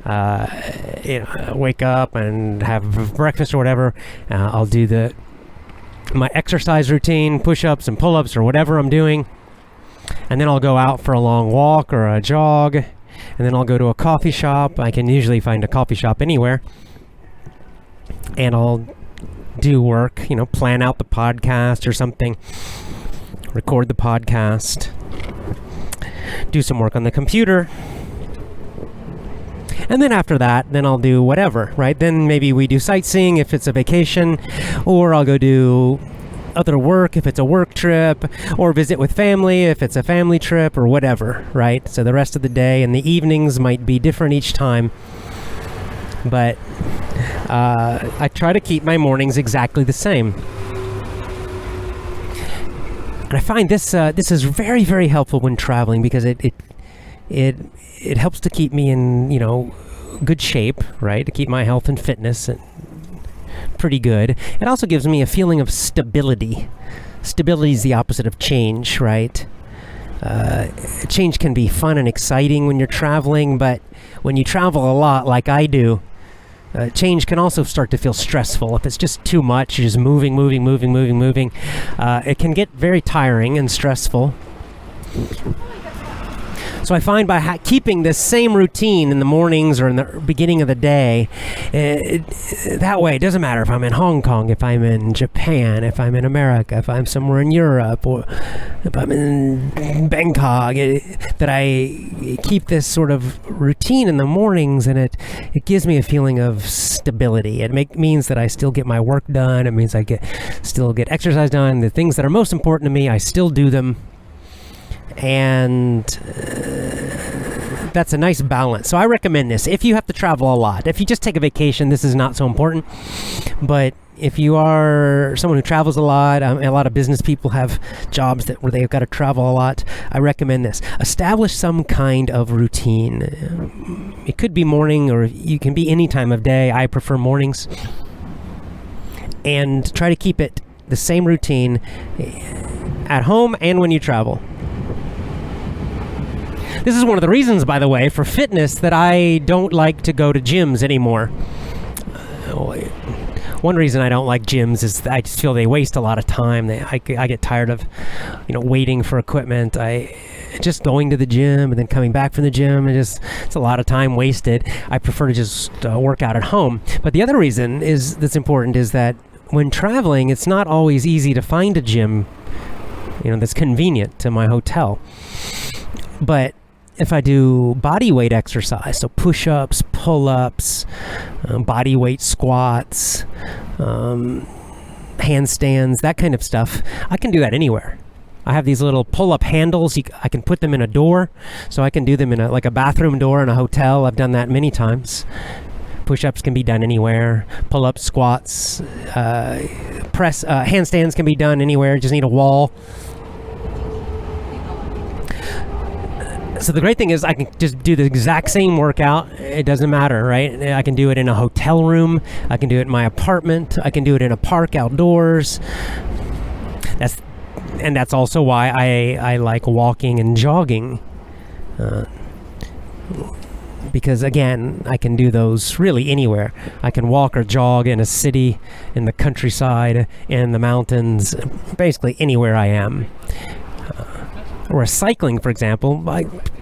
wake up and have breakfast or whatever. I'll do my exercise routine, push-ups and pull-ups or whatever I'm doing. And then I'll go out for a long walk or a jog. And then I'll go to a coffee shop. I can usually find a coffee shop anywhere. And I'll do work, plan out the podcast or something. Record the podcast. Do some work on the computer. And then after that, then I'll do whatever, right? Then maybe we do sightseeing if it's a vacation, or I'll go do other work if it's a work trip, or visit with family if it's a family trip, or whatever, right? So the rest of the day and the evenings might be different each time. But I try to keep my mornings exactly the same. And I find this is very, very helpful when traveling because it helps to keep me in, good shape, right? To keep my health and fitness pretty good. It also gives me a feeling of stability. Stability is the opposite of change, right? Change can be fun and exciting when you're traveling, but when you travel a lot like I do, change can also start to feel stressful. If it's just too much, you're just moving, it can get very tiring and stressful. So I find by keeping this same routine in the mornings or in the beginning of the day, that way it doesn't matter if I'm in Hong Kong, if I'm in Japan, if I'm in America, if I'm somewhere in Europe, or if I'm in Bangkok, that I keep this sort of routine in the mornings, and it gives me a feeling of stability. It means that I still get my work done. It means I still get exercise done. The things that are most important to me, I still do them. And that's a nice balance. So I recommend this if you have to travel a lot. If you just take a vacation, this is not so important. But if you are someone who travels a lot of business people have jobs where they've got to travel a lot, I recommend this. Establish some kind of routine. It could be morning, or you can be any time of day. I prefer mornings. And try to keep it the same routine at home and when you travel. This is one of the reasons, by the way, for fitness that I don't like to go to gyms anymore. One reason I don't like gyms is I just feel they waste a lot of time. I get tired of, waiting for equipment. Just going to the gym and then coming back from the gym, it's a lot of time wasted. I prefer to just work out at home. But the other reason that's important is that when traveling, it's not always easy to find a gym, that's convenient to my hotel. But if I do body weight exercise, so push-ups, pull-ups, body weight squats, handstands, that kind of stuff, I can do that anywhere. I have these little pull-up handles. I can put them in a door, so I can do them in a bathroom door in a hotel. I've done that many times. Push-ups can be done anywhere. Pull-ups, squats, handstands can be done anywhere. Just need a wall. So the great thing is I can just do the exact same workout. It doesn't matter, right? I can do it in a hotel room. I can do it in my apartment. I can do it in a park outdoors. That's also why I like walking and jogging. Because again, I can do those really anywhere. I can walk or jog in a city, in the countryside, in the mountains, basically anywhere I am. Or cycling, for example.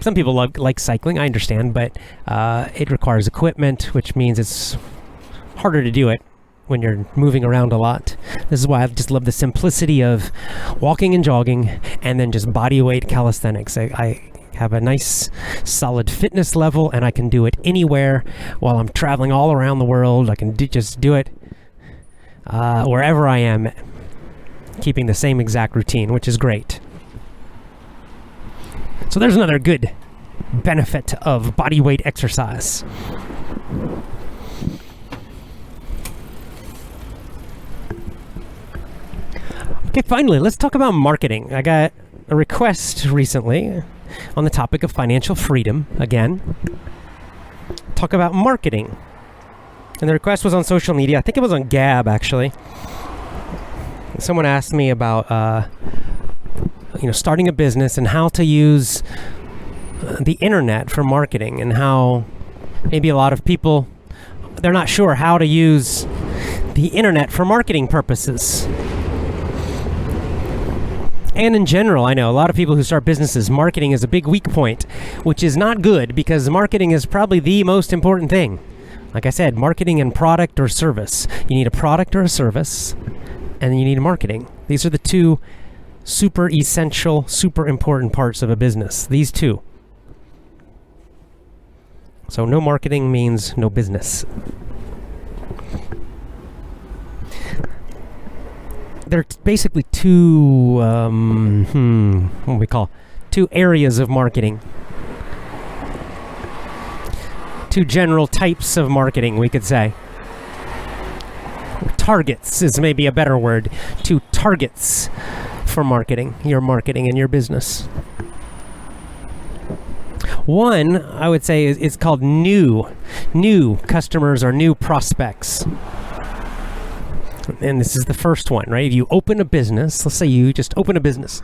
Some people like cycling, I understand, but it requires equipment, which means it's harder to do it when you're moving around a lot. This is why I just love the simplicity of walking and jogging, and then just body weight calisthenics. I have a nice solid fitness level, and I can do it anywhere while I'm traveling all around the world. I can just do it wherever I am, keeping the same exact routine, which is great. So there's another good benefit of body weight exercise. Okay, finally, let's talk about marketing. I got a request recently on the topic of financial freedom again. Talk about marketing. And the request was on social media. I think it was on Gab, actually. Someone asked me about starting a business and how to use the internet for marketing, and how maybe a lot of people, they're not sure how to use the internet for marketing purposes. And in general, I know a lot of people who start businesses, marketing is a big weak point, which is not good, because marketing is probably the most important thing. Like I said, marketing and product or service. You need a product or a service, and then you need marketing. These are the two super essential, super important parts of a business. These two. So no marketing means no business. There are basically two areas of marketing. Two general types of marketing, we could say. Targets is maybe a better word. Two targets for marketing in your business. One, I would say, is called new customers or new prospects. And this is the first one, right? If you open a business, let's say you just open a business.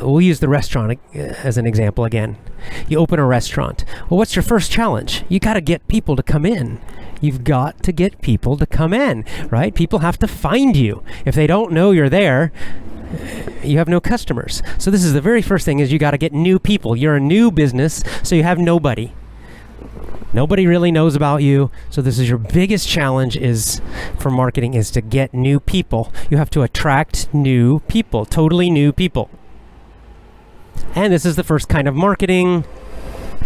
We'll use the restaurant as an example again. You open a restaurant. Well, what's your first challenge? You got to get people to come in. You've got to get people to come in, right? People have to find you. If they don't know you're there, you have no customers. So this is the very first thing, is you got to get new people. You're a new business, so you have nobody. Nobody really knows about you. So this is your biggest challenge for marketing, is to get new people. You have to attract new people, totally new people. And this is the first kind of marketing.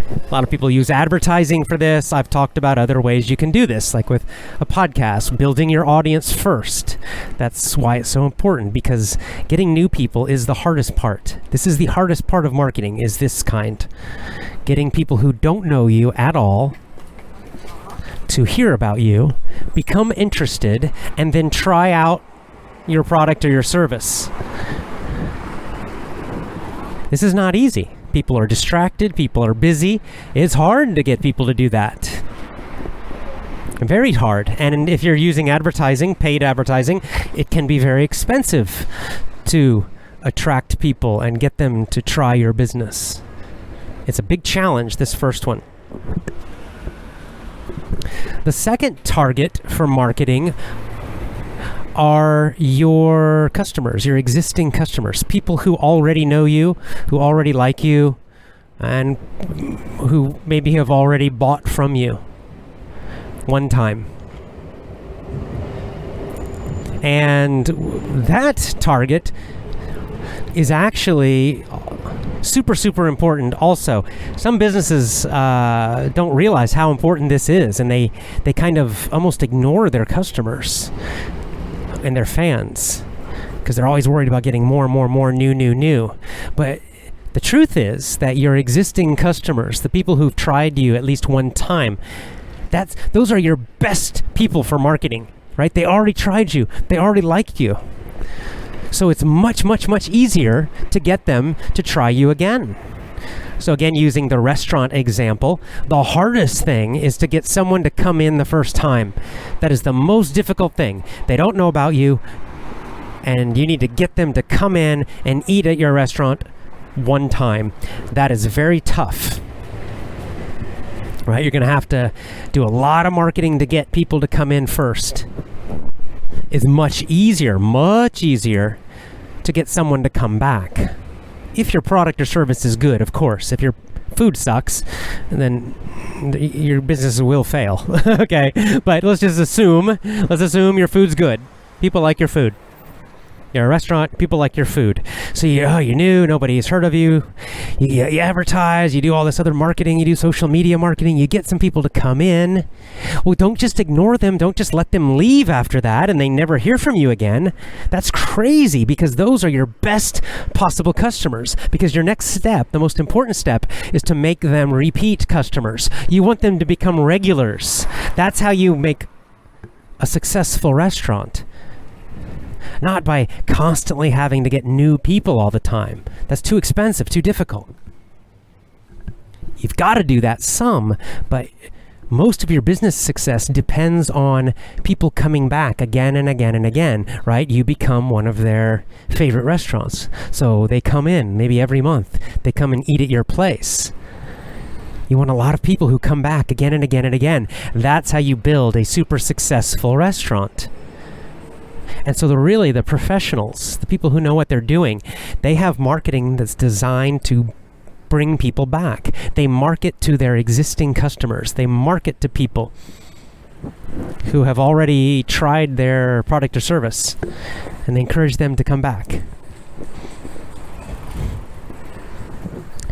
A lot of people use advertising for this. I've talked about other ways you can do this, like with a podcast, building your audience first. That's why it's so important, because getting new people is the hardest part. This is the hardest part of marketing, is this kind. Getting people who don't know you at all to hear about you, become interested, and then try out your product or your service. This is not easy. People are distracted, people are busy. It's hard to get people to do that. Very hard. And if you're using advertising, paid advertising, it can be very expensive to attract people and get them to try your business. It's a big challenge, this first one. The second target for marketing are your customers, your existing customers, people who already know you, who already like you, and who maybe have already bought from you one time. And that target is actually super important also. Some businesses don't realize how important this is, and they kind of almost ignore their customers and their fans, because they're always worried about getting more new. But the truth is that your existing customers, the people who've tried you at least one time, those are your best people for marketing, right? They already tried you. They already liked you. So it's much easier to get them to try you again. So again, using the restaurant example, the hardest thing is to get someone to come in the first time. That is the most difficult thing. They don't know about you, and you need to get them to come in and eat at your restaurant one time. That is very tough. Right? You're going to have to do a lot of marketing to get people to come in first. It's much easier to get someone to come back. If your product or service is good, of course. If your food sucks, then your business will fail. Okay, but let's assume your food's good. People like your food. You're a restaurant, people like your food. So you're new, nobody's heard of you. You advertise, you do all this other marketing, you do social media marketing, you get some people to come in. Well, don't just ignore them, don't just let them leave after that and they never hear from you again. That's crazy, because those are your best possible customers. Because your next step, the most important step, is to make them repeat customers. You want them to become regulars. That's how you make a successful restaurant. Not by constantly having to get new people all the time. That's too expensive, too difficult. You've got to do that some, but most of your business success depends on people coming back again and again and again, right? You become one of their favorite restaurants. So they come in maybe every month. They come and eat at your place. You want a lot of people who come back again and again and again. That's how you build a super successful restaurant. And so the professionals, the people who know what they're doing, they have marketing that's designed to bring people back. They market to their existing customers. They market to people who have already tried their product or service, and they encourage them to come back.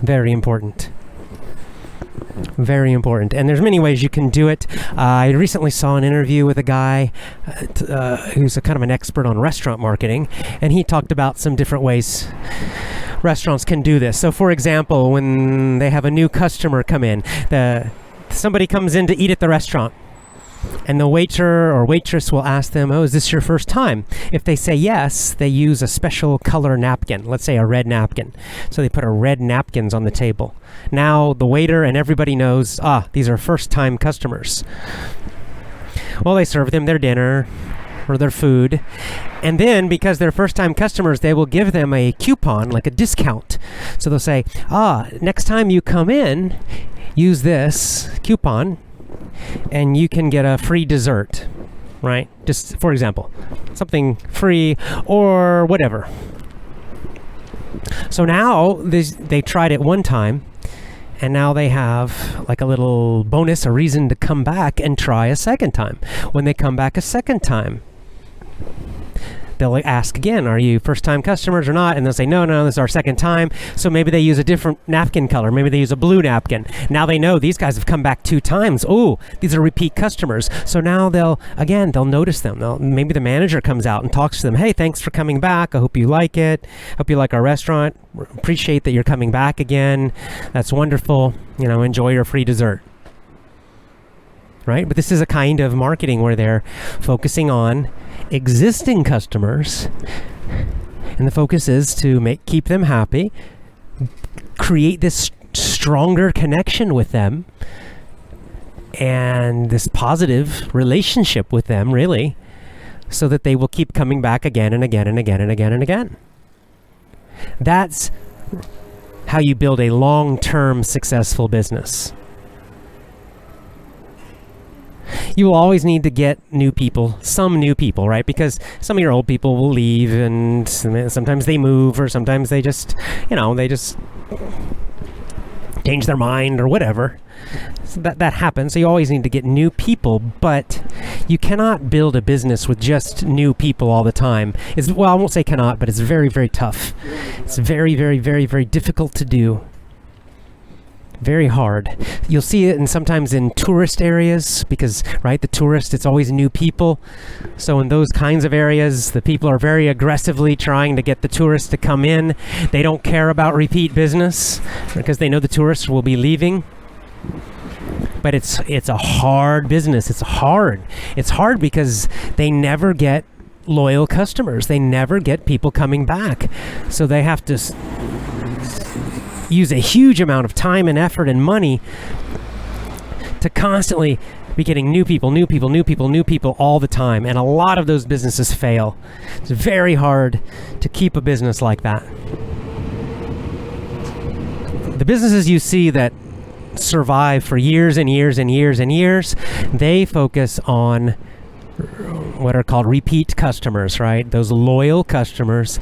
Very important. Very important. And there's many ways you can do it. I recently saw an interview with a guy who's a kind of an expert on restaurant marketing, and he talked about some different ways restaurants can do this. So for example, when they have a new customer come in, somebody comes in to eat at the restaurant, and the waiter or waitress will ask them, "Oh, is this your first time?" If they say yes, they use a special color napkin, let's say a red napkin. So they put red napkins on the table. Now the waiter and everybody knows, these are first-time customers. Well, they serve them their dinner or their food. And then, because they're first-time customers, they will give them a coupon, like a discount. So they'll say, next time you come in, use this coupon, and you can get a free dessert, right? Just for example, something free or whatever. So now they tried it one time, and now they have like a little bonus, a reason to come back and try a second time. When they come back a second time, they'll ask again, "Are you first-time customers or not?" And they'll say, no, this is our second time. So maybe they use a different napkin color. Maybe they use a blue napkin. Now they know these guys have come back 2 times. Oh, these are repeat customers. So now they'll notice them. Maybe the manager comes out and talks to them. "Hey, thanks for coming back. I hope you like it. Hope you like our restaurant. Appreciate that you're coming back again. That's wonderful. Enjoy your free dessert." Right? But this is a kind of marketing where they're focusing on existing customers, and the focus is to keep them happy, create this stronger connection with them, and this positive relationship with them, really, so that they will keep coming back again and again and again and again and again. That's how you build a long-term successful business. You will always need to get some new people, right? Because some of your old people will leave, and sometimes they move, or sometimes they just change their mind or whatever. So that happens. So you always need to get new people, but you cannot build a business with just new people all the time. I won't say cannot, but it's very, very tough. It's very, very, very, very difficult to do. Very hard. You'll see it sometimes in tourist areas because, right, the tourist, it's always new people. So in those kinds of areas, the people are very aggressively trying to get the tourists to come in. They don't care about repeat business because they know the tourists will be leaving. But it's a hard business. It's hard because they never get loyal customers. They never get people coming back. So they have to use a huge amount of time and effort and money to constantly be getting new people all the time. And a lot of those businesses fail. It's very hard to keep a business like that. The businesses you see that survive for years and years and years and years, they focus on what are called repeat customers, right? Those loyal customers.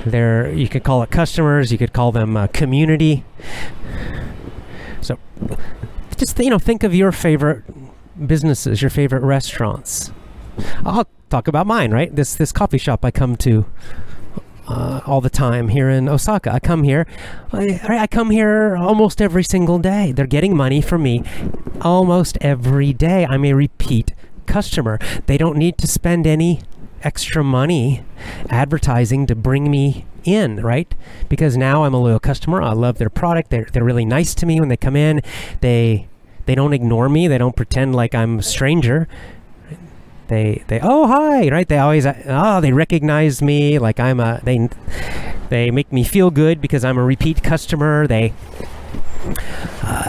You could call it customers, you could call them community. So just think of your favorite businesses, your favorite restaurants. I'll talk about mine, right? This coffee shop I come to all the time here in Osaka. I come here almost every single day. They're getting money from me almost every day. I'm a repeat customer. They don't need to spend any extra money advertising to bring me in, right? Because now I'm a loyal customer. I love their product. They're really nice to me when they come in. They don't ignore me. They don't pretend like I'm a stranger. They oh, hi, right? They always they recognize me like they make me feel good because I'm a repeat customer.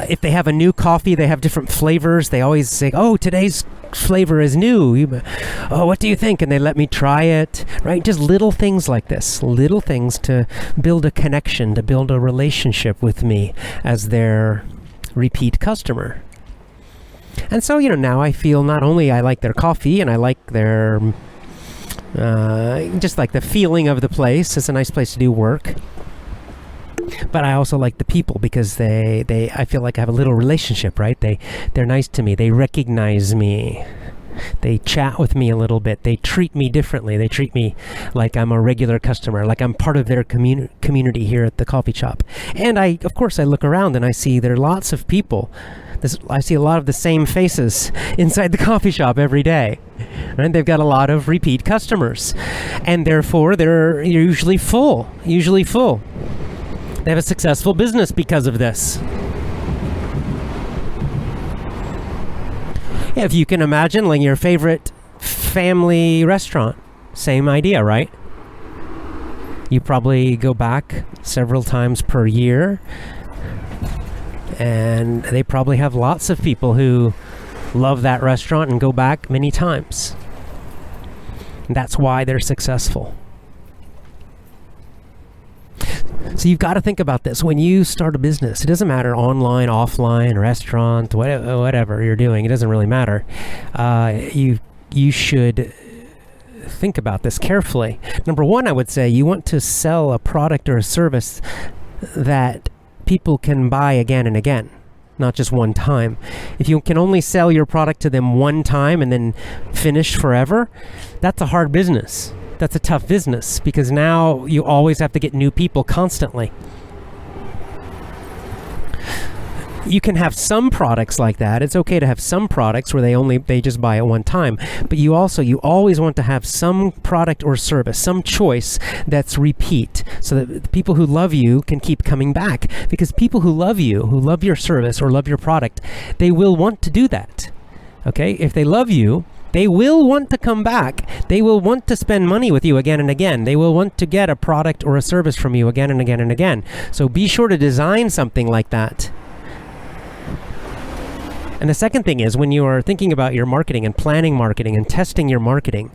If they have a new coffee, they have different flavors. They always say, "Oh, today's flavor is new. Oh, what do you think?" And they let me try it, right? Just little things like this, little things to build a connection, to build a relationship with me as their repeat customer. And so, now I feel not only I like their coffee and I like their, just like the feeling of the place. It's a nice place to do work. But I also like the people because I feel like I have a little relationship, right? They're nice to me. They recognize me. They chat with me a little bit. They treat me differently. They treat me like I'm a regular customer, like I'm part of their community here at the coffee shop. And of course, I look around and I see there are lots of people. I see a lot of the same faces inside the coffee shop every day. Right? They've got a lot of repeat customers. And therefore, they're usually full. They have a successful business because of this. Yeah, if you can imagine, like your favorite family restaurant, same idea, right? You probably go back several times per year, and they probably have lots of people who love that restaurant and go back many times. And that's why they're successful. So you've got to think about this. When you start a business, it doesn't matter online, offline, restaurant, whatever you're doing. It doesn't really matter. You should think about this carefully. Number one, I would say you want to sell a product or a service that people can buy again and again, not just one time. If you can only sell your product to them one time and then finish forever, that's a hard business. That's a tough business because now you always have to get new people constantly. You can have some products like that. It's okay to have some products where they just buy it one time. But you always want to have some product or service, some choice that's repeat, so that the people who love you can keep coming back. Because people who love you, who love your service or love your product, they will want to do that. Okay? If they love you, they will want to come back. They will want to spend money with you again and again. They will want to get a product or a service from you again and again and again. So be sure to design something like that. And the second thing is, when you are thinking about your marketing and planning marketing and testing your marketing,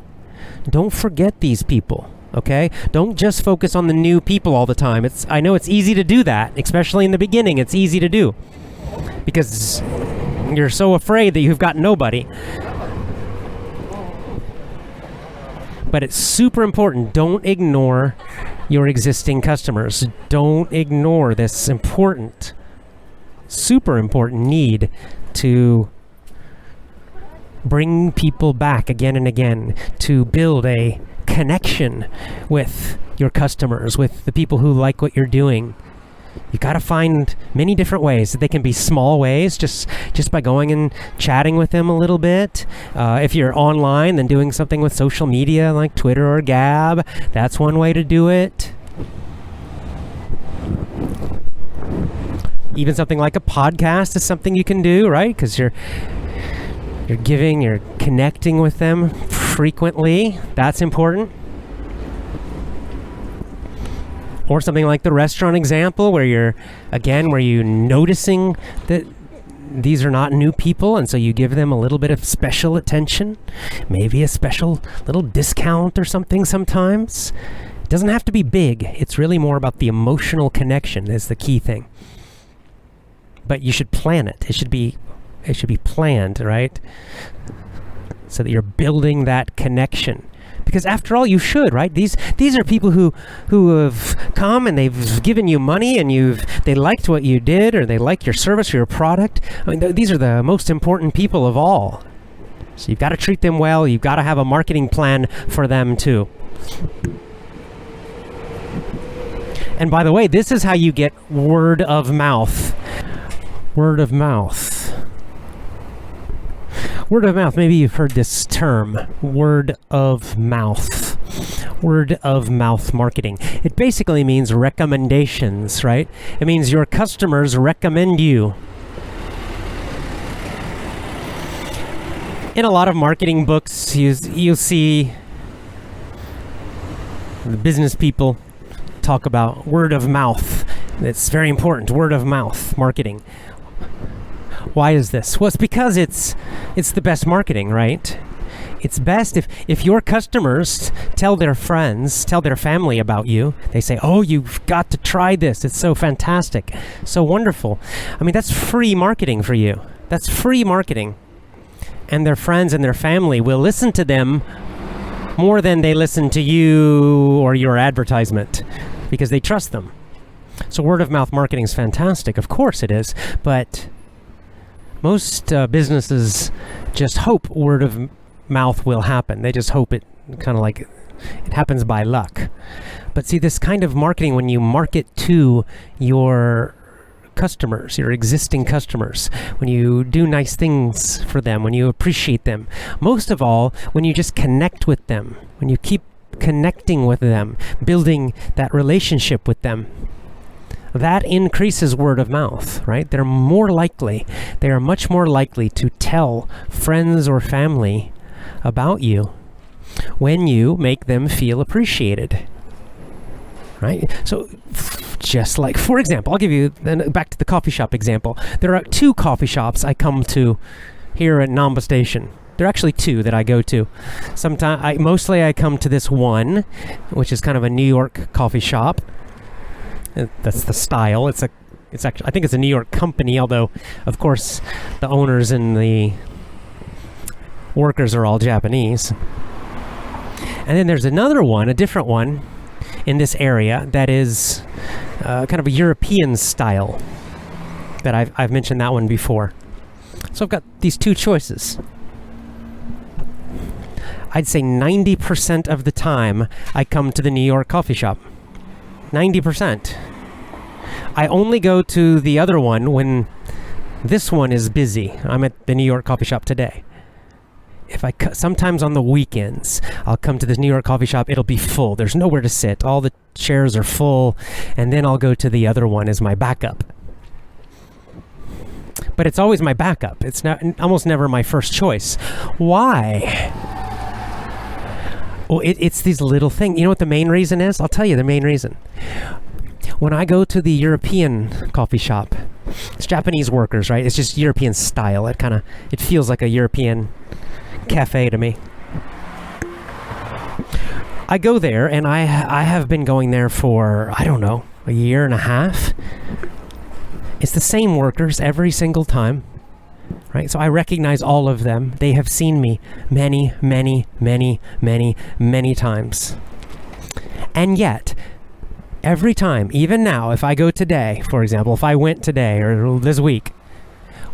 don't forget these people, okay? Don't just focus on the new people all the time. I know it's easy to do that, especially in the beginning. It's easy to do because you're so afraid that you've got nobody. But it's super important. Don't ignore your existing customers. Don't ignore this super important need to bring people back again and again, to build a connection with your customers, with the people who like what you're doing. You got to find many different ways. They can be small ways, just by going and chatting with them a little bit. If you're online, then doing something with social media like Twitter or Gab. That's one way to do it. Even something like a podcast is something you can do, right? Because you're connecting with them frequently. That's important. Or something like the restaurant example where you're noticing that these are not new people, and so you give them a little bit of special attention, maybe a special little discount or something sometimes. It doesn't have to be big. It's really more about the emotional connection is the key thing. But you should plan it. It should be planned, right? So that you're building that connection. Because after all, you should, right? These are people who have come and they've given you money and they liked what you did, or they like your service or your product. I mean, these are the most important people of all. So you've got to treat them well. You've got to have a marketing plan for them too. And by the way, this is how you get word of mouth. Word of mouth. Word of mouth, maybe you've heard this term, word of mouth. Word of mouth marketing. It basically means recommendations, right? It means your customers recommend you. In a lot of marketing books, you'll see the business people talk about word of mouth. It's very important, word of mouth marketing. Why is this? Well, it's because it's the best marketing, right? It's best if your customers tell their friends, tell their family about you. They say, oh, you've got to try this. It's so fantastic, so wonderful. I mean, that's free marketing for you. That's free marketing. And their friends and their family will listen to them more than they listen to you or your advertisement because they trust them. So word of mouth marketing is fantastic. Of course it is. But most businesses just hope word of mouth will happen. They just hope it kind of like it happens by luck. But see, this kind of marketing, when you market to your customers, your existing customers, when you do nice things for them, when you appreciate them, most of all, when you just connect with them, when you keep connecting with them, building that relationship with them, that increases word of mouth, right? They are much more likely to tell friends or family about you when you make them feel appreciated, right? So just like, for example, I'll give you back to the coffee shop example. There are 2 coffee shops I come to here at Namba Station. There are actually 2 that I go to. Mostly I come to this one, which is kind of a New York coffee shop. That's the style. It's actually, I think it's a New York company, although of course the owners and the workers are all Japanese. And then there's another one, a different one in this area that is kind of a European style that I've mentioned that one before. So I've got these 2 choices. I'd say 90% of the time I come to the New York coffee shop. 90%. I only go to the other one when this one is busy. I'm at the New York coffee shop today. Sometimes on the weekends, I'll come to this New York coffee shop. It'll be full. There's nowhere to sit. All the chairs are full. And then I'll go to the other one as my backup. But it's always my backup. It's almost never my first choice. Why? Well, it's these little things. You know what the main reason is? I'll tell you the main reason. When I go to the European coffee shop, it's Japanese workers, right? It's just European style. It feels like a European cafe to me. I go there, and I have been going there for, I don't know, a year and a half. It's the same workers every single time, right? So I recognize all of them. They have seen me many, many, many, many, many times. And yet, every time, even now, if I go today, for example, if I went today or this week,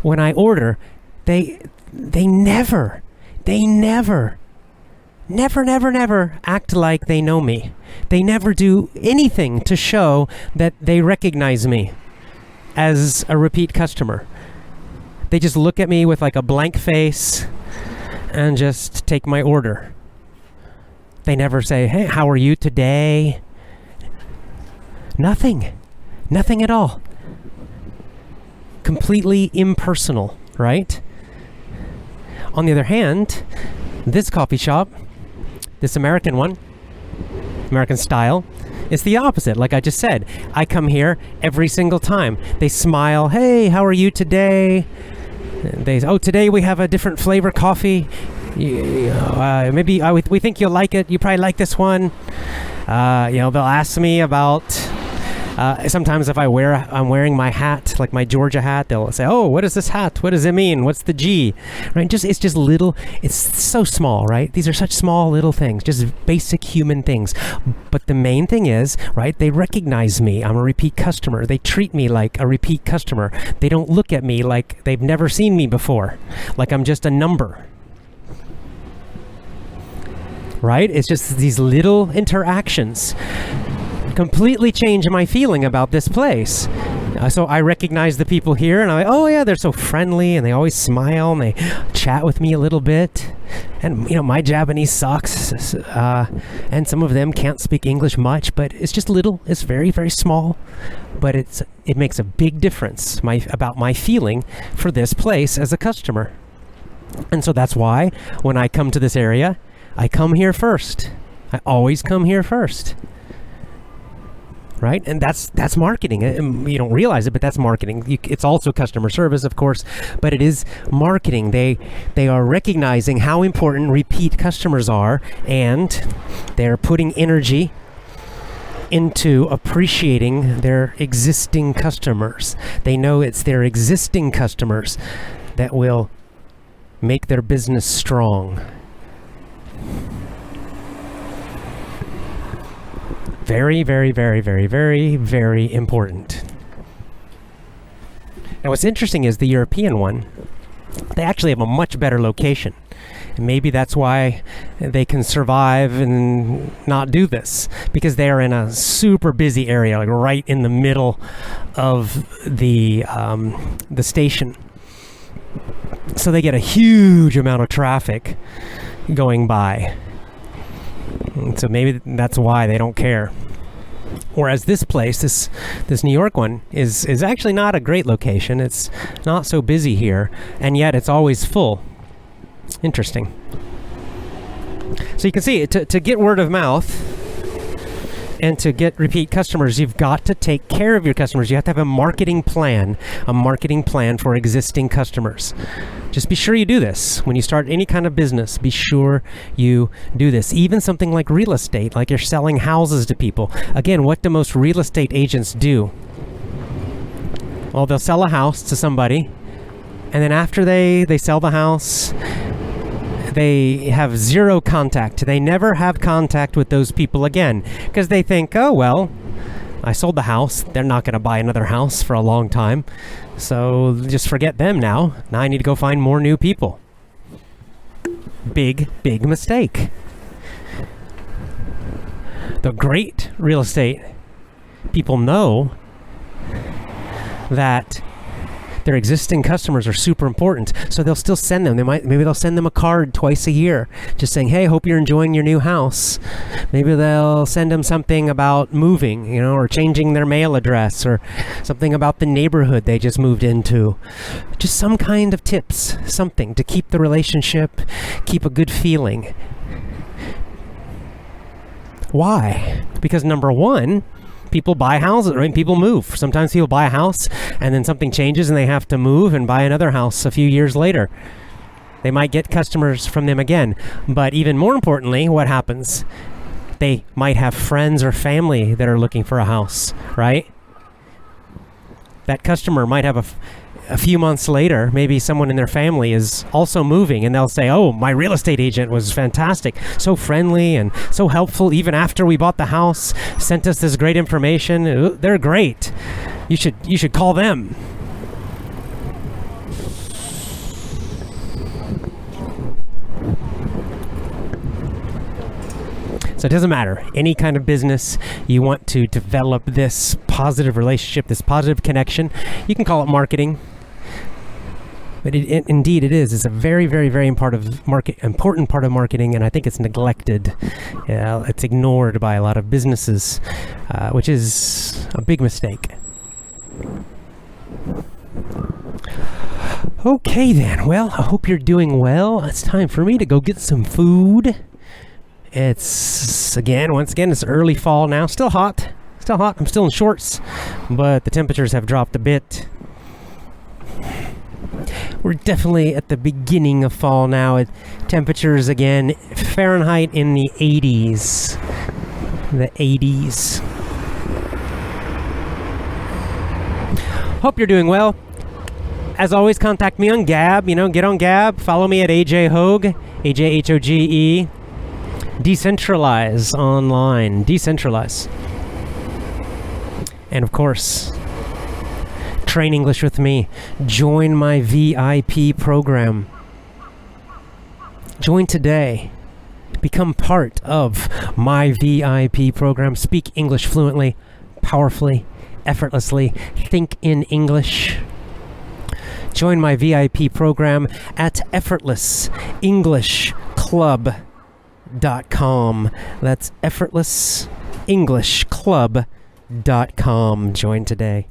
when I order, they never act like they know me. They never do anything to show that they recognize me as a repeat customer. They just look at me with like a blank face and just take my order. They never say, hey, how are you today? Nothing at all. Completely impersonal, right? On the other hand, this coffee shop, this American one, American style, It's the opposite. Like I just said, I come here every single time. They smile. Hey, how are you today? They say, oh, today we have a different flavor coffee. Maybe we think you'll like it. You probably like this one. They'll ask me about. Sometimes if I'm wearing my hat, like my Georgia hat, they'll say, "Oh, what is this hat? What does it mean? What's the G?" Right? It's just little. It's so small, right? These are such small little things, just basic human things. But the main thing is, right? They recognize me. I'm a repeat customer. They treat me like a repeat customer. They don't look at me like they've never seen me before, like I'm just a number. Right? It's just these little interactions completely change my feeling about this place. So I recognize the people here, and I'm like, oh yeah, they're so friendly, and they always smile, and they chat with me a little bit. And my Japanese sucks, and some of them can't speak English much, but it's just little. It's very, very small, but it makes a big difference about my feeling for this place as a customer. And so that's why when I come to this area, I come here first. I always come here first. Right? And that's marketing. You don't realize it, but that's marketing. It's also customer service, of course, but it is marketing. They are recognizing how important repeat customers are, and they're putting energy into appreciating their existing customers. They know it's their existing customers that will make their business strong. Very, very, very, very, very, very important. Now, what's interesting is the European one, they actually have a much better location. And maybe that's why they can survive and not do this, because they are in a super busy area, like right in the middle of the station. So they get a huge amount of traffic going by. So maybe that's why they don't care. Whereas this place, this New York one, is actually not a great location. It's not so busy here, and yet it's always full. Interesting. So you can see, to get word of mouth and to get repeat customers, you've got to take care of your customers. You have to have a marketing plan for existing customers. Just be sure you do this. When you start any kind of business, be sure you do this. Even something like real estate, like you're selling houses to people. Again, what do most real estate agents do? Well, they'll sell a house to somebody, and then after they sell the house, they have zero contact. They never have contact with those people again, because they think, oh, well, I sold the house. They're not going to buy another house for a long time. So just forget them now. Now I need to go find more new people. Big, big mistake. The great real estate people know that their existing customers are super important, so they'll still send them. Maybe they'll send them a card twice a year, just saying, "Hey, hope you're enjoying your new house." Maybe they'll send them something about moving, or changing their mail address, or something about the neighborhood they just moved into. Just some kind of tips, something to keep the relationship, keep a good feeling. Why? Because number one, people buy houses, right? People move. Sometimes people buy a house and then something changes and they have to move and buy another house a few years later. They might get customers from them again. But even more importantly, what happens? They might have friends or family that are looking for a house, right? That customer might have a few months later, maybe someone in their family is also moving, and they'll say, "Oh, my real estate agent was fantastic, so friendly and so helpful. Even after we bought the house, sent us this great information. They're great. You should call them." So it doesn't matter. Any kind of business, you want to develop this positive relationship, this positive connection. You can call it marketing. But indeed it is. It's a very, very, very important part of marketing, and I think it's neglected. It's ignored by a lot of businesses, which is a big mistake. Okay then. Well, I hope you're doing well. It's time for me to go get some food. Once again, it's early fall now. Still hot. I'm still in shorts, but the temperatures have dropped a bit. We're definitely at the beginning of fall now. Temperatures again, Fahrenheit in the 80s. The 80s. Hope you're doing well. As always, contact me on Gab. Get on Gab. Follow me at AJ Hoge, AJHOGE. Decentralize online. Decentralize. And of course, train English with me. Join my VIP program. Join today. Become part of my VIP program. Speak English fluently, powerfully, effortlessly. Think in English. Join my VIP program at effortlessenglishclub.com. That's effortlessenglishclub.com. Join today.